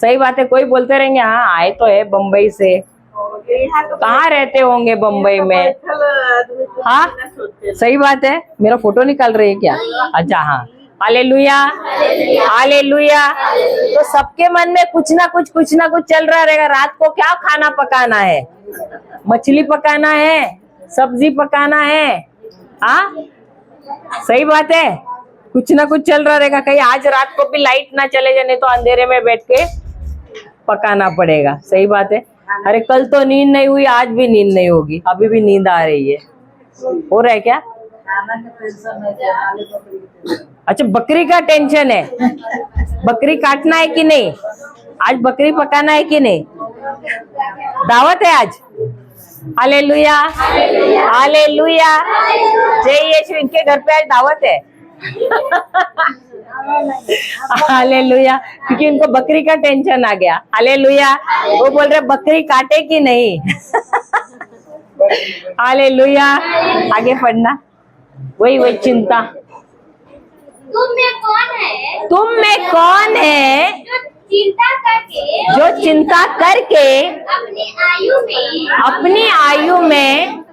सही बात है। कोई बोलते रहेंगे हाँ आए तो है बम्बई से, कहाँ रहते होंगे बम्बई में? हाँ सही बात है। मेरा फोटो निकाल रही है क्या? अच्छा हाँ, हालेलुया, हालेलुया। तो सबके मन में कुछ ना कुछ चल रहा रहेगा। रात को क्या खाना पकाना है? मछली पकाना है, सब्जी पकाना है। हाँ सही बात है, कुछ ना कुछ चल रहा रहेगा। कहीं आज रात को भी लाइट ना चले जाए, नहीं तो अंधेरे में बैठ के पकाना पड़ेगा। सही बात है। अरे कल तो नींद नहीं हुई, आज भी नींद नहीं होगी, अभी भी नींद आ रही है। हो रहा है क्या? अच्छा, बकरी का टेंशन है। बकरी काटना है कि नहीं? आज बकरी पकाना है कि नहीं? दावत है आज। हालेलुया, हालेलुया, जय यीशु। इनके घर पे आज दावत है। हालेलुया, क्योंकि इनको बकरी का टेंशन आ गया। हालेलुया, वो बोल रहे बकरी काटे कि नहीं। हालेलुया, आगे पढ़ना। वही चिंता। तुम में कौन है? तुम में कौन है जो चिंता करके अपनी आयु में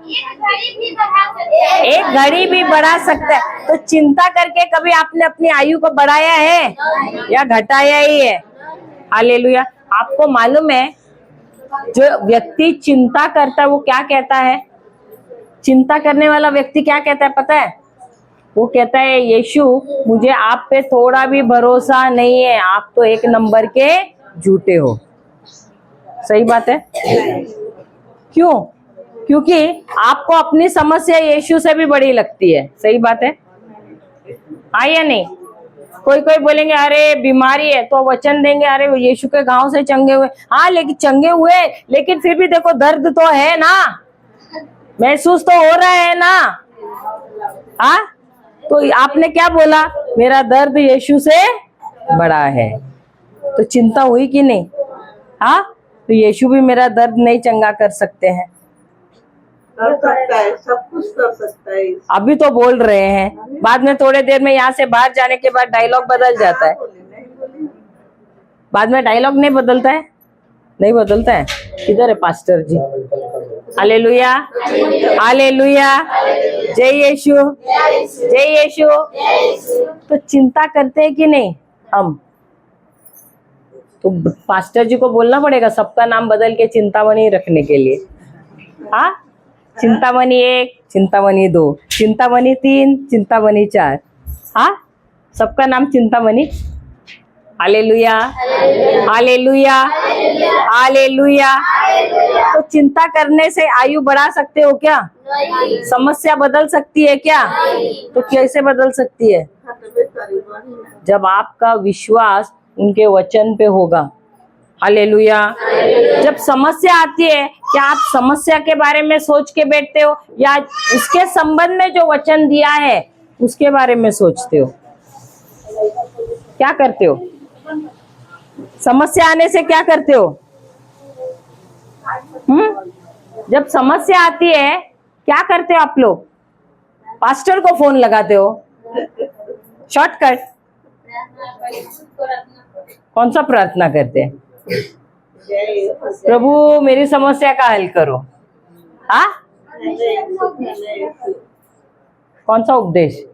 एक घड़ी भी बढ़ा सकता है? तो चिंता करके कभी आपने अपनी आयु को बढ़ाया है या घटाया ही है? हालेलुया। आपको मालूम है जो व्यक्ति चिंता करता है वो क्या कहता है? चिंता करने वाला व्यक्ति क्या कहता है पता है? वो कहता है यीशु मुझे आप पे थोड़ा भी भरोसा नहीं है, आप तो एक नंबर के झूठे हो। सही बात है। क्यों? क्योंकि आपको अपनी समस्या यीशु से भी बड़ी लगती है। सही बात है, हाँ या नहीं? कोई कोई बोलेंगे अरे बीमारी है तो वचन देंगे अरे यीशु के घाव से चंगे हुए। हाँ लेकिन चंगे हुए, लेकिन फिर भी देखो दर्द तो है ना, महसूस तो हो रहा है ना। हाँ तो आपने क्या बोला? मेरा दर्द यीशु से बड़ा है। तो चिंता हुई कि नहीं? हाँ तो यीशु भी मेरा दर्द नहीं चंगा कर सकते हैं? कर सकता है, सब कुछ कर सकता है। अभी तो बोल रहे हैं, बाद में थोड़े देर में यहाँ से बाहर जाने के बाद डायलॉग बदल जाता है। नहीं बोली। बाद में डायलॉग नहीं बदलता है, नहीं बदलता है। किधर है पास्टर जी? हालेलुया, हालेलुया, जय यीशु, जय यीशु। तो चिंता करते हैं कि नहीं हम? तो पास्टर जी को बोलना पड़ेगा सबका नाम बदल के चिंतामणि रखने के लिए। हाँ, चिंतामणि 1, चिंतामणि 2, चिंतामणि 3, चिंतामणि 4। हाँ, सबका नाम चिंतामणि। Hallelujah, hallelujah, hallelujah. तो चिंता करने से आयु बढ़ा सकते हो क्या? समस्या बदल सकती है क्या? तो कैसे बदल सकती है? जब आपका विश्वास उनके वचन पे होगा। हालेलुया। जब समस्या आती है, क्या आप समस्या के बारे में सोच के बैठते हो या उसके संबंध में जो वचन दिया है उसके बारे में सोचते हो? क्या करते हो? समस्या आने से क्या करते हो? जब समस्या आती है क्या करते हो आप लोग? पास्टर को फोन लगाते हो? शॉर्टकट कौन सा प्रार्थना करते हैं? प्रभु मेरी समस्या का हल करो। हाँ, कौन सा उपदेश?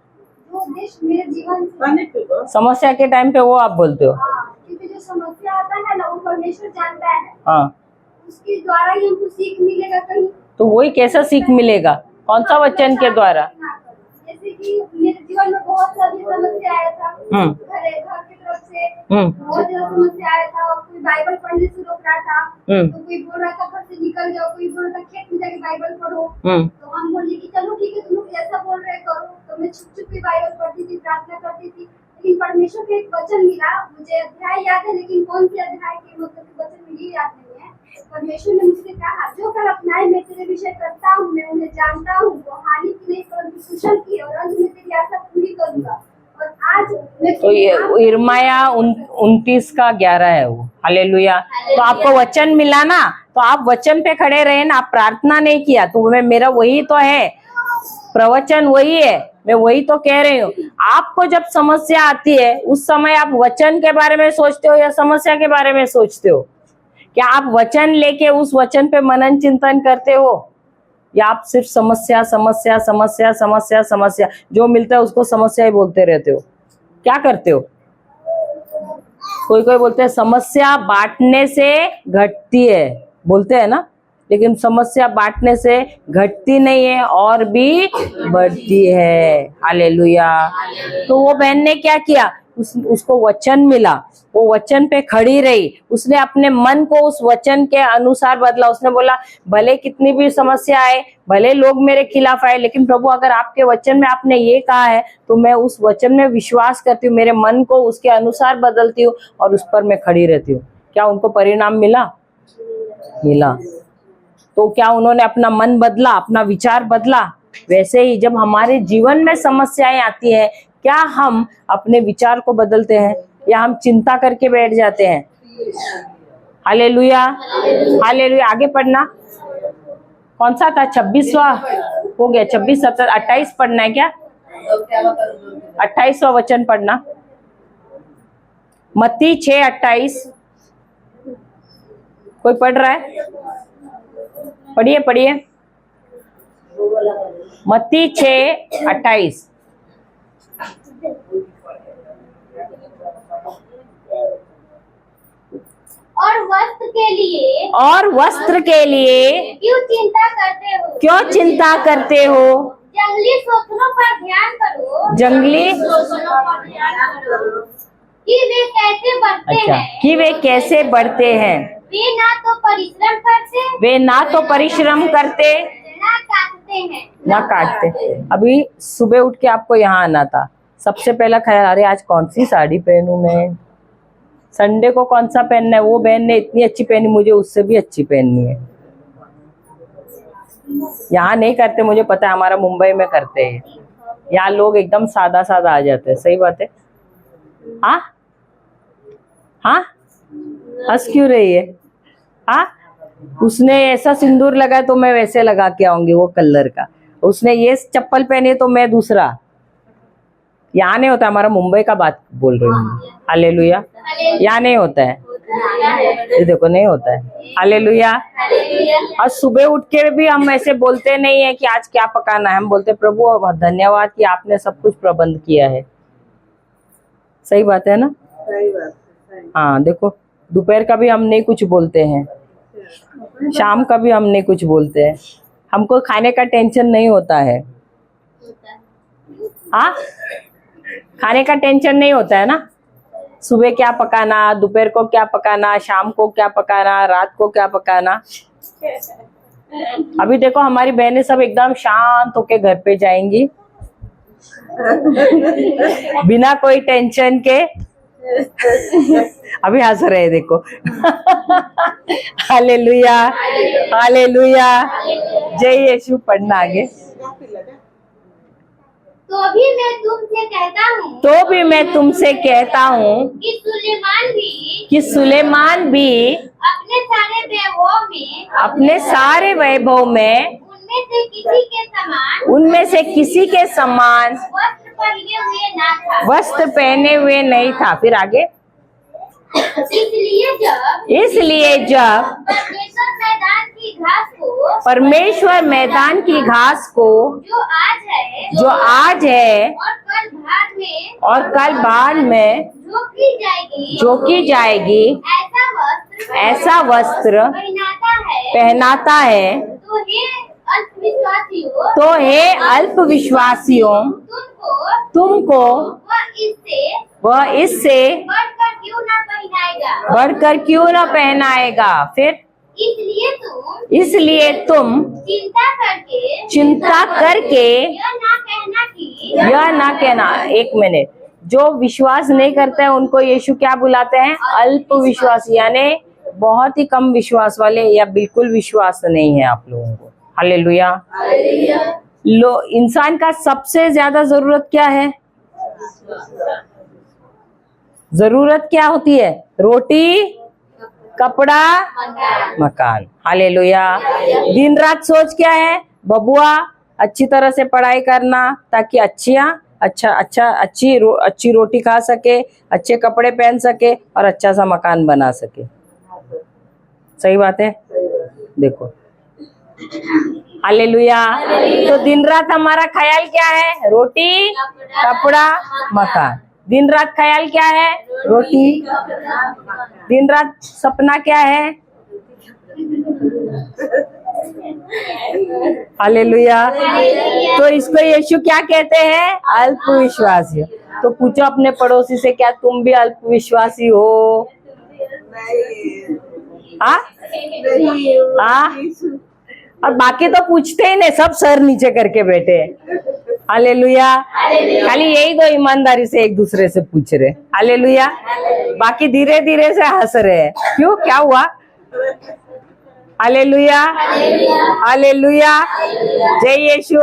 मेरे जीवन समस्या के टाइम पे वो आप बोलते हो? क्योंकि जो समस्या आता है ना, वो परमेश्वर जानता है। हाँ, उसके द्वारा ही हमको सीख मिलेगा कहीं। तो वही कैसा सीख मिलेगा? कौन सा वचन के द्वारा? जैसे कि मेरे जीवन में बहुत सारी समस्या आया था, घर की तरफ से बहुत ज्यादा समस्या आया था। और कोई बाइबल पढ़ने से रोक रहा था, तो कोई बोल रहा था घर से निकल जाओ, कोई बोल रहा था खेत में जाके बाइबल पढ़ो। तो हम बोले कि चलो ठीक है, तुम लोग ऐसा बोल रहे करो। तो मैं छुप छुप के बाइबल पढ़ती थी, प्रार्थना करती थी। लेकिन परमेश्वर का एक वचन मिला, मुझे अध्याय याद है लेकिन कौन सी अध्याय के मतलब वचन मुझे याद नहीं है। परमेश्वर ने मुझसे कहा, जो कर अपनाए मैं तेरे विषय करता हूँ, मैं उन्हें जानता हूँ, वो हानि की नहीं परंतु कुशल की, और अंत में तेरी आशा पूरी करूंगा। और आज मैं तो ये इर्माया 29:11 है वो। हालेलुया। तो आपको वचन मिला ना, तो आप वचन पे खड़े रहे ना, आप प्रार्थना नहीं किया तो मेरा वही तो है, प्रवचन वही है, मैं वही तो कह रही हूँ। आपको जब समस्या आती है उस समय आप वचन के बारे में सोचते हो या समस्या के बारे में सोचते हो? क्या आप वचन लेके उस वचन पे मनन चिंतन करते हो या आप सिर्फ समस्या समस्या समस्या समस्या समस्या जो मिलता है उसको समस्या ही बोलते रहते हो? क्या करते हो? कोई कोई बोलते हैं समस्या बांटने से घटती है, बोलते हैं ना, लेकिन समस्या बांटने से घटती नहीं है और भी बढ़ती है। हालेलुया। तो वो बहन ने क्या किया? उसको वचन मिला, वो वचन पे खड़ी रही, उसने अपने मन को उस वचन के अनुसार बदला। उसने बोला भले कितनी भी समस्या आए, भले लोग मेरे खिलाफ आए, लेकिन प्रभु अगर आपके वचन में आपने ये कहा है तो मैं उस वचन में विश्वास करती हूँ, मेरे मन को उसके अनुसार बदलती हूँ और उस पर मैं खड़ी रहती हूँ। क्या उनको परिणाम मिला? मिला। तो क्या उन्होंने अपना मन बदला, अपना विचार बदला? वैसे ही जब हमारे जीवन में समस्याएं आती हैं, क्या हम अपने विचार को बदलते हैं या हम चिंता करके बैठ जाते हैं? Hallelujah, hallelujah. आगे पढ़ना। कौन सा था? 26वां हो गया। 26, 27, 28 पढ़ना है क्या? 28वां वचन पढ़ना। मत्ती 6:28। कोई पढ़ रहा है? पढ़िए पढ़िए। मत्ती 6:28। और वस्त्र के लिए क्यों चिंता करते हो? क्यों चिंता करते हो? जंगली सोचनों पर ध्यान करो। जंगली सोचनों पर ध्यान करो कि वे कैसे बढ़ते हैं। कि वे कैसे बढ़ते हैं। वे ना तो परिश्रम करते, वे ना तो परिश्रम करते, ना काटते हैं। ना काटते। अभी सुबह उठ के आपको यहाँ आना था, सबसे पहला ख्याल अरे आज कौन सी साड़ी पहनूं मैं, संडे को कौन सा पहनना है। वो बहन ने इतनी अच्छी पहनी, मुझे उससे भी अच्छी पहननी है। यहाँ नहीं करते, मुझे पता है, हमारा मुंबई में करते हैं। यहाँ लोग एकदम सादा सादा आ जाते हैं। सही बात है। हाँ हाँ, हंस क्यों रही है? हाँ, उसने ऐसा सिंदूर लगाया तो मैं वैसे लगा के आऊंगी वो कलर का, उसने ये चप्पल पहनी तो मैं दूसरा। यहाँ नहीं होता, हमारा मुंबई का बात बोल रही हूँ। हालेलुया। यहाँ नहीं होता है, ये देखो नहीं होता है। हालेलुया। और सुबह उठ के भी हम ऐसे बोलते नहीं है कि आज क्या पकाना है, हम बोलते प्रभु धन्यवाद कि आपने सब कुछ प्रबंध किया है। सही बात है ना? सही बात है, सही। हाँ देखो, दोपहर का भी हम नहीं कुछ बोलते हैं, शाम का भी हम नहीं कुछ बोलते हैं, हमको खाने का टेंशन नहीं होता है। हाँ, खाने का टेंशन नहीं होता है ना, सुबह क्या पकाना, दोपहर को क्या पकाना, शाम को क्या पकाना, रात को क्या पकाना। अभी देखो हमारी बहनें सब एकदम शांत होके घर पे जाएंगी बिना कोई टेंशन के। अभी हंस रहे हैं देखो। हालेलुया, हालेलुया, जय यीशु। पढ़ना आगे। तो भी मैं तुमसे कहता हूँ कि सुलेमान भी अपने सारे वैभव में उनमें से किसी के समान वस्त्र पहने हुए नहीं था। फिर आगे, इसलिए जब परमेश्वर मैदान की घास को जो आज है और कल बाद में जो की जाएगी ऐसा वस्त्र पहनाता है, तो हे अल्प विश्वासियों तुमको वह इससे बढ़कर क्यों न पहनाएगा। फिर इसलिए तुम चिंता करके यह ना कहना। एक मिनट, जो विश्वास नहीं करते हैं उनको यीशु क्या बुलाते हैं? अल्प विश्वासी, यानी बहुत ही कम विश्वास वाले, या बिल्कुल विश्वास नहीं है आप लोगों को। हालेलुया। इंसान का सबसे ज्यादा जरूरत क्या है? जरूरत क्या होती है? रोटी, कपड़ा, मकान। हालेलुया। दिन रात सोच क्या है? बबुआ अच्छी तरह से पढ़ाई करना ताकि अच्छी रोटी खा सके, अच्छे कपड़े पहन सके और अच्छा सा मकान बना सके। सही बात है? देखो, हालेलुया। तो दिन रात हमारा ख्याल क्या है? रोटी, कपड़ा, मकान। दिन रात ख्याल क्या है? रोटी। दिन रात सपना क्या है? हालेलुया। तो इसको यीशु क्या कहते हैं? अल्प विश्वासी। तो पूछो अपने पड़ोसी से, क्या तुम भी अल्प विश्वासी हो? हाँ? और बाकी तो पूछते ही नहीं, सब सर नीचे करके बैठे हैं। हालेलुया। खाली यही दो ईमानदारी से एक दूसरे से पूछ रहे। हालेलुया। बाकी धीरे धीरे से हंस रहे हैं। क्यों? क्या हुआ? हालेलुया, हालेलुया, जय यीशु।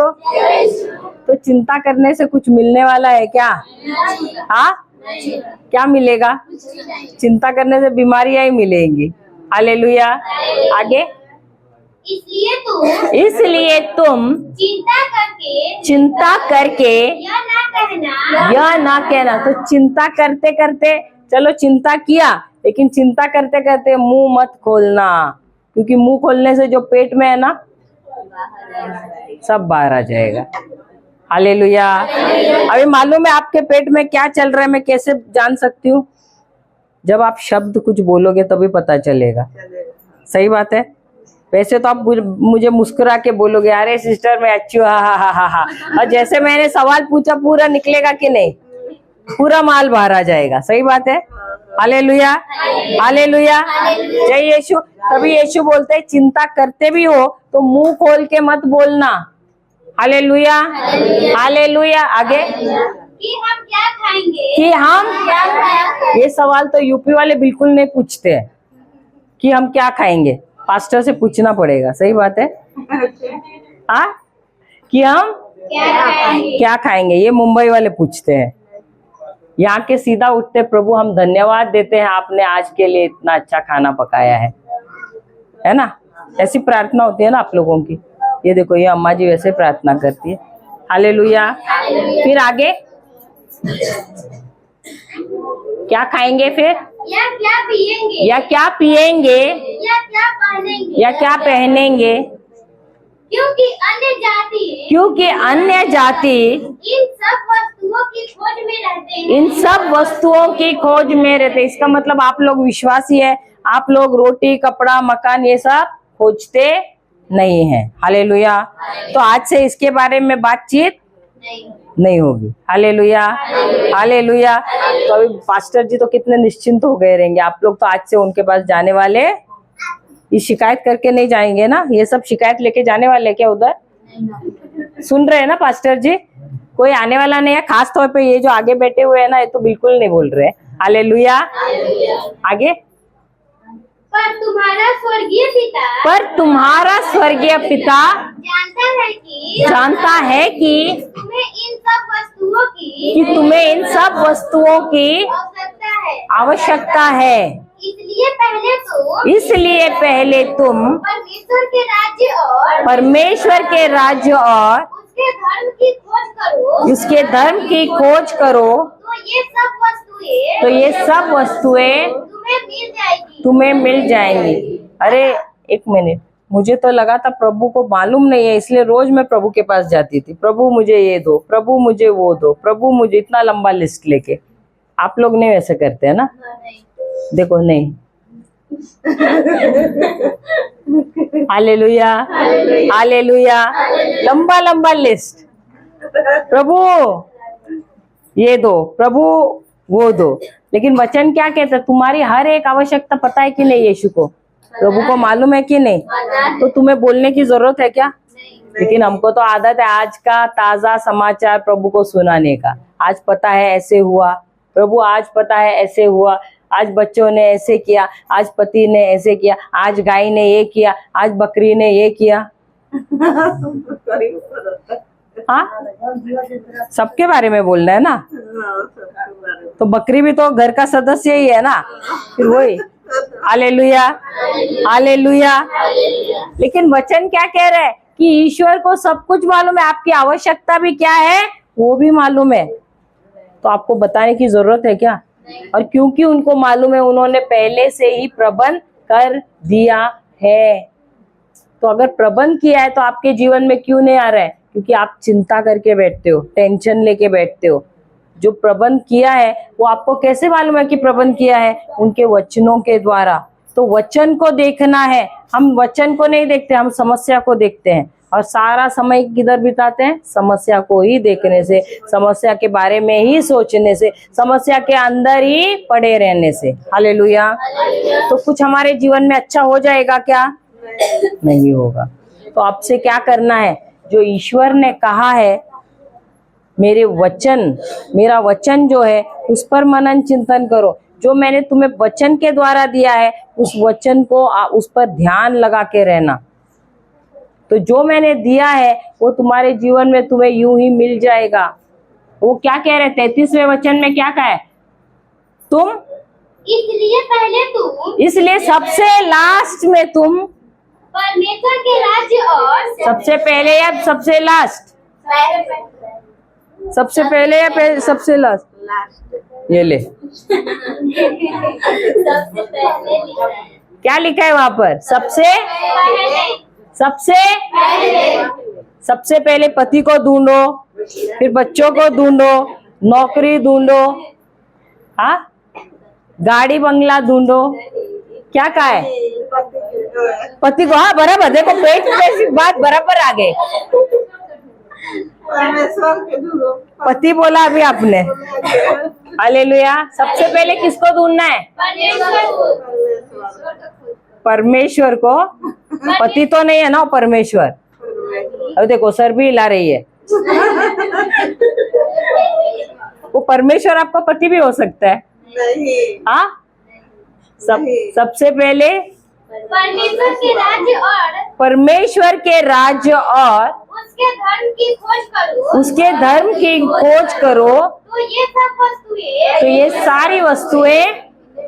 तो चिंता करने से कुछ मिलने वाला है क्या? हाँ, क्या मिलेगा? चिंता करने से बीमारियां ही मिलेंगी। हालेलुया। आगे, इसलिए तुम चिंता करके यह ना कहना। तो चिंता करते करते, चलो चिंता किया, लेकिन चिंता करते करते मुंह मत खोलना, क्योंकि मुंह खोलने से जो पेट में है ना सब बाहर आ जाएगा। हालेलुया। अभी मालूम है आपके पेट में क्या चल रहा है? मैं कैसे जान सकती हूँ? जब आप शब्द कुछ बोलोगे तभी पता चलेगा। सही बात है? वैसे तो आप मुझे मुस्कुरा के बोलोगे, अरे सिस्टर मैं अच्छी हूँ, हा, और जैसे मैंने सवाल पूछा पूरा निकलेगा कि नहीं? पूरा माल बाहर आ जाएगा। सही बात है? हालेलुया, हालेलुया, जय यीशु। तभी यीशु बोलते हैं चिंता करते भी हो तो मुंह खोल के मत बोलना। Hallelujah, hallelujah. आगे, कि हम क्या खाएंगे? ये सवाल तो यूपी वाले बिल्कुल नहीं पूछते हैं कि हम क्या खाएंगे। पास्टर से पूछना पड़ेगा। सही बात है? हाँ, कि हम क्या खाएंगे, ये मुंबई वाले पूछते हैं। यहाँ के सीधा उठते, प्रभु हम धन्यवाद देते हैं आपने आज के लिए इतना अच्छा खाना पकाया है ना? ऐसी प्रार्थना होती है ना आप लोगों की। ये देखो, ये अम्मा जी वैसे प्रार्थना करती है। हालेलुया। फिर आगे क्या खाएंगे फिर? या क्या पिएंगे? या क्या पिएंगे? या क्या पहनेंगे? या क्या पहनेंगे? क्योंकि अन्य जाति क्योंकि अन्य जाति इन सब वस्तुओं की खोज में रहते हैं। इन सब वस्तुओं की खोज में रहते। इसका मतलब आप लोग विश्वासी है, आप लोग रोटी, कपड़ा, मकान ये सब खोजते नहीं है। हालेलुया। तो आज से इसके बारे में बातचीत नहीं होगी। Hallelujah, hallelujah. तो अभी पास्टर जी तो कितने निश्चिंत हो गए रहेंगे। आप लोग तो आज से उनके पास जाने वाले, ये शिकायत करके नहीं जाएंगे ना? ये सब शिकायत लेके जाने वाले क्या उधर? सुन रहे हैं ना पास्टर जी? कोई आने वाला नहीं है। खास तौर पे ये जो आगे बैठे हुए हैं ना, ये तो बिल्कुल नहीं बोल रहे। हालेलुया। आगे, पर तुम्हारा स्वर्गीय पिता जानता है कि तुम्हें इन सब वस्तुओं की आवश्यकता है। इसलिए पहले तुम परमेश्वर के राज्य और उसके धर्म की खोज करो, तो ये सब वस्तुएं तुम्हें मिल जाएंगी। अरे एक मिनट, मुझे तो लगा था प्रभु को मालूम नहीं है, इसलिए रोज मैं प्रभु के पास जाती थी। प्रभु मुझे ये दो, प्रभु मुझे वो दो, प्रभु मुझे, इतना लंबा लिस्ट लेके। आप लोग नहीं वैसे करते है ना? देखो नहीं। Hallelujah, hallelujah. लंबा लंबा लिस्ट, प्रभु ये दो, प्रभु वो दो। लेकिन वचन क्या कहता है? तुम्हारी हर एक आवश्यकता पता है कि नहीं यीशु को? प्रभु को मालूम है कि नहीं? तो तुम्हें बोलने की जरूरत है क्या? लेकिन हमको तो आदत है आज का ताजा समाचार प्रभु को सुनाने का। आज पता है ऐसे हुआ, प्रभु आज पता है ऐसे हुआ, आज बच्चों ने ऐसे किया, आज पति ने ऐसे किया, आज गाय ने ये किया, आज बकरी ने ये किया। हाँ, सबके बारे में बोलना है ना? तो बकरी भी तो घर का सदस्य ही है ना, फिर वही। Hallelujah, hallelujah. लेकिन वचन क्या कह रहा है कि ईश्वर को सब कुछ मालूम है, आपकी आवश्यकता भी क्या है वो भी मालूम है। तो आपको बताने की जरूरत है क्या? और क्योंकि उनको मालूम है, उन्होंने पहले से ही प्रबंध कर दिया है। तो अगर प्रबंध किया है तो आपके जीवन में क्यों नहीं आ रहा है? क्योंकि आप चिंता करके बैठते हो, टेंशन लेके बैठते हो। जो प्रबंध किया है वो आपको कैसे मालूम है कि प्रबंध किया है? उनके वचनों के द्वारा। तो वचन को देखना है। हम वचन को नहीं देखते, हम समस्या को देखते हैं। और सारा समय किधर बिताते हैं? समस्या को ही देखने से, समस्या के बारे में ही सोचने से, समस्या के अंदर ही पड़े रहने से। हालेलुया। तो कुछ हमारे जीवन में अच्छा हो जाएगा क्या? नहीं होगा। तो आपसे क्या करना है? जो ईश्वर ने कहा है, मेरा वचन जो है उस पर मनन चिंतन करो। जो मैंने तुम्हें वचन के द्वारा दिया है उस वचन को उस पर ध्यान लगा के रहना। तो जो मैंने दिया है वो तुम्हारे जीवन में तुम्हें यूं ही मिल जाएगा। वो क्या कह रहे? 33वें वचन में क्या कहा है? तुम इसलिए सबसे लास्ट में तुम परमेश्वर के राज्य और सबसे पहले या सबसे लास्ट? सबसे पहले या सबसे लास्ट? ये ले, सबसे पहले क्या लिखा है वहां पर? सबसे पहले पति को ढूंढो, फिर बच्चों को ढूंढो, नौकरी ढूंढो, हाँ, गाड़ी बंगला ढूंढो। क्या कहा है? पति को। हाँ बराबर, देखो पेट में बात बराबर आ गए। पति बोला अभी आपने। हालेलुया। सबसे पहले किसको ढूंढना है? परमेश्वर को। पति तो नहीं है ना, परमेश्वर। अब देखो सर भी हिला रही है। वो परमेश्वर आपका पति भी हो सकता है। हाँ, सबसे पहले परमेश्वर के राज्य और उसके धर्म की खोज करो, तो ये सारी वस्तुएं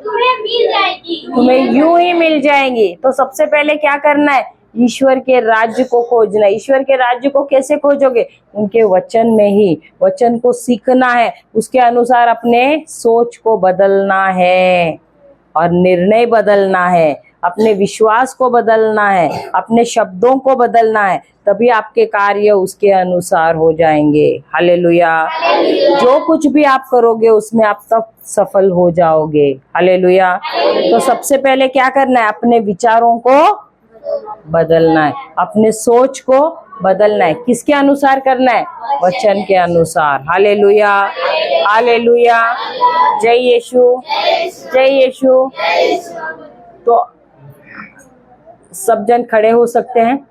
तुम्हें यूं ही मिल जाएंगी। तो सबसे पहले क्या करना है? ईश्वर के राज्य को खोजना। ईश्वर के राज्य को कैसे खोजोगे? उनके वचन में ही। वचन को सीखना है, उसके अनुसार अपने सोच को बदलना है और निर्णय बदलना है, अपने विश्वास को बदलना है, अपने शब्दों को बदलना है, तभी आपके कार्य उसके अनुसार हो जाएंगे। हालेलुया। जो कुछ भी आप करोगे उसमें आप तब सफल हो जाओगे। हालेलुया। तो सबसे पहले क्या करना है? अपने विचारों को बदलना है, अपने सोच को बदलना है। किसके अनुसार करना है? वचन के अनुसार। Hallelujah, hallelujah. जय यीशु, जय यीशु। तो सब जन खड़े हो सकते हैं।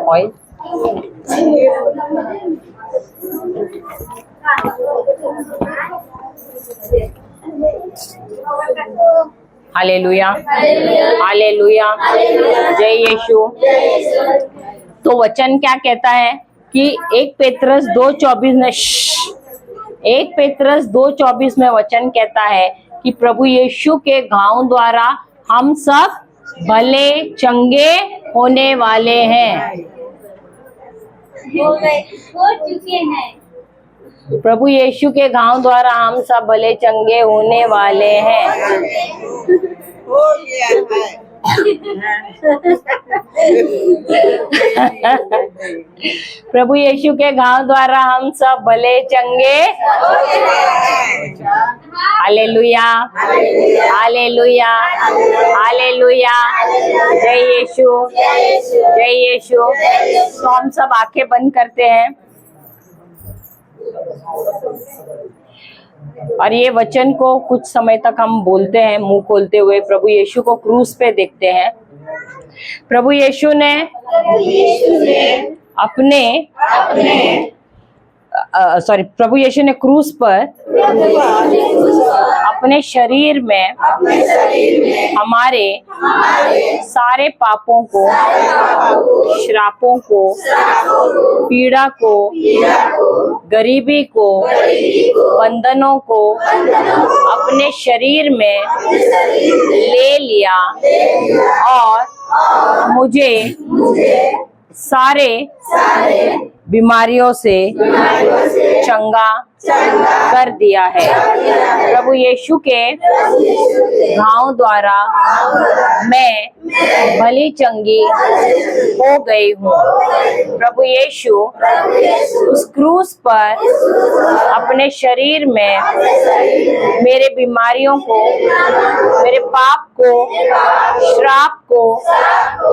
Oil hallelujah, hallelujah. जय यीशु। तो वचन क्या कहता है कि 1 पेत्रस 2:24 में 1 पेत्रस 2:24 में वचन कहता है कि प्रभु यीशु के घाव द्वारा हम सब भले चंगे होने वाले हैं। हो चुके हैं। प्रभु यीशु के घाव द्वारा हम सब भले चंगे होने वाले हैं। हो गया है। प्रभु यीशु के घाव द्वारा हम सब भले चंगे। Hallelujah, hallelujah, hallelujah. जय यीशु, जय यीशु। तो हम सब आंखें बंद करते हैं और ये वचन को कुछ समय तक हम बोलते हैं मुंह खोलते हुए। प्रभु यीशु को क्रूस पे देखते हैं। प्रभु यीशु ने प्रभु यीशु ने क्रूस पर अपने शरीर में हमारे सारे पापों को, श्रापों को, पीड़ा को, गरीबी को, बंधनों को अपने शरीर में ले लिया और मुझे सारे बीमारियों से चंगा कर दिया है। प्रभु यीशु के घाव द्वारा मैं भली चंगी हो गई हूँ। प्रभु यीशु उस क्रूस पर अपने शरीर में मेरे बीमारियों को, मेरे पाप को, श्राप को,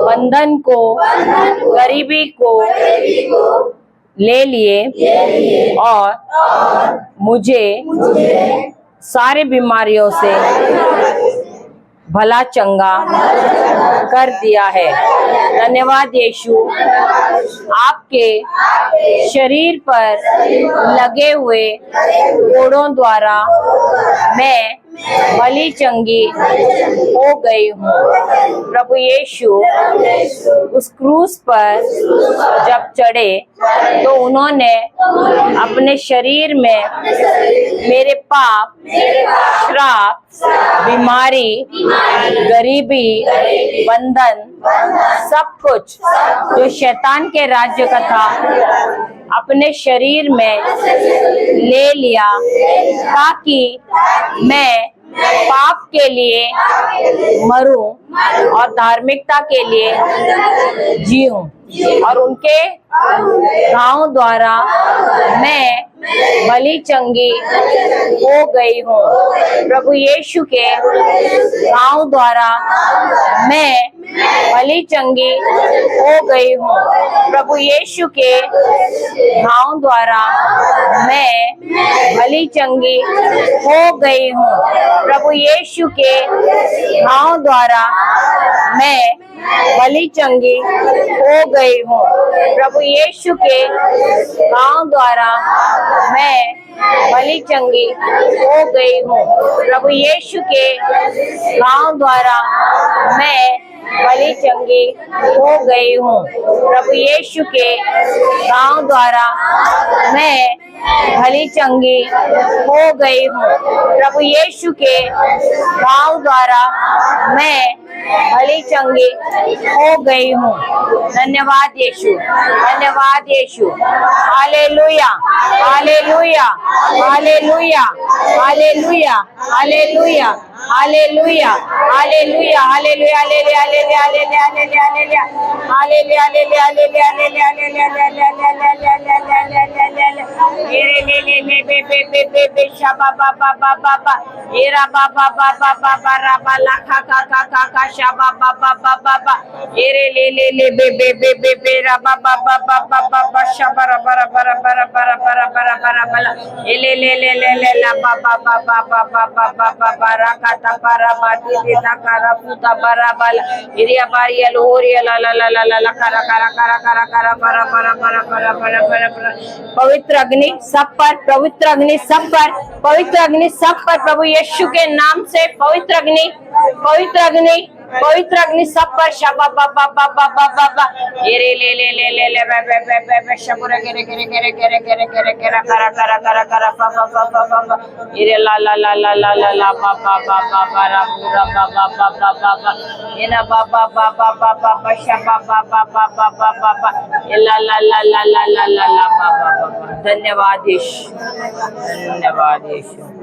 बंधन को, गरीबी को ले लिए और मुझे सारे बीमारियों से भला चंगा कर दिया है। धन्यवाद यीशु। आपके शरीर पर लगे हुए कोड़ों द्वारा मैं भली चंगी हो गई हूँ। प्रभु यीशु उस क्रूस पर जब चढ़े तो उन्होंने अपने शरीर में मेरे पाप, श्राप, बीमारी, गरीबी, बंधन, सब कुछ जो शैतान के राज्य का था अपने शरीर में ले लिया, ताकि मैं पाप के लिए मरूं और धार्मिकता के लिए जीऊं। और उनके घाव द्वारा मैं भली चंगी हो गई हूँ। प्रभु यीशु के घाव द्वारा मैं भली चंगी हो गई हूँ। प्रभु यीशु के घाव द्वारा मैं भली चंगी हो गई हूँ। प्रभु यीशु के घाव द्वारा मैं भली चंगी हो गई हूँ। प्रभु यीशु के घाव द्वारा मैं भली चंगी हो गई हूँ। प्रभु यीशु के घाव द्वारा मैं भली चंगी हो गई हूँ। प्रभु यीशु के घाव द्वारा मैं भली चंगी हो गई हूँ। प्रभु यीशु के घाव द्वारा मैं भली चंगी हो गई हूँ। धन्यवाद यीशु, धन्यवाद Yeshu. Hallelujah, hallelujah, hallelujah, hallelujah, hallelujah, hallelujah, hallelujah, hallelujah, hallelujah, hallelujah, hallelujah, hallelujah, hallelujah, hallelujah, hallelujah, पवित्र अग्नि सब पर, पवित्र अग्नि सब पर, पवित्र अग्नि सब पर, प्रभु यीशु के नाम से पवित्र अग्नि, पवित्र अग्नि, पवित्र अग्नि सब पर। शबा बाबा बाबा बाबा ये ले बे शबुरा करे करे करे करे करे करे करा करा करा करा करा बाबा बाबा ये ला ला ला ला ला ला ला बाबा बाबा रा पूरा बाबा बाबा बाबा ये ना बाबा बाबा बाबा शबा बाबा बाबा बाबा ये ला ला ला ला ला ला ला बाबा बाबा। धन्यवाद यीशु, धन्यवाद यीशु।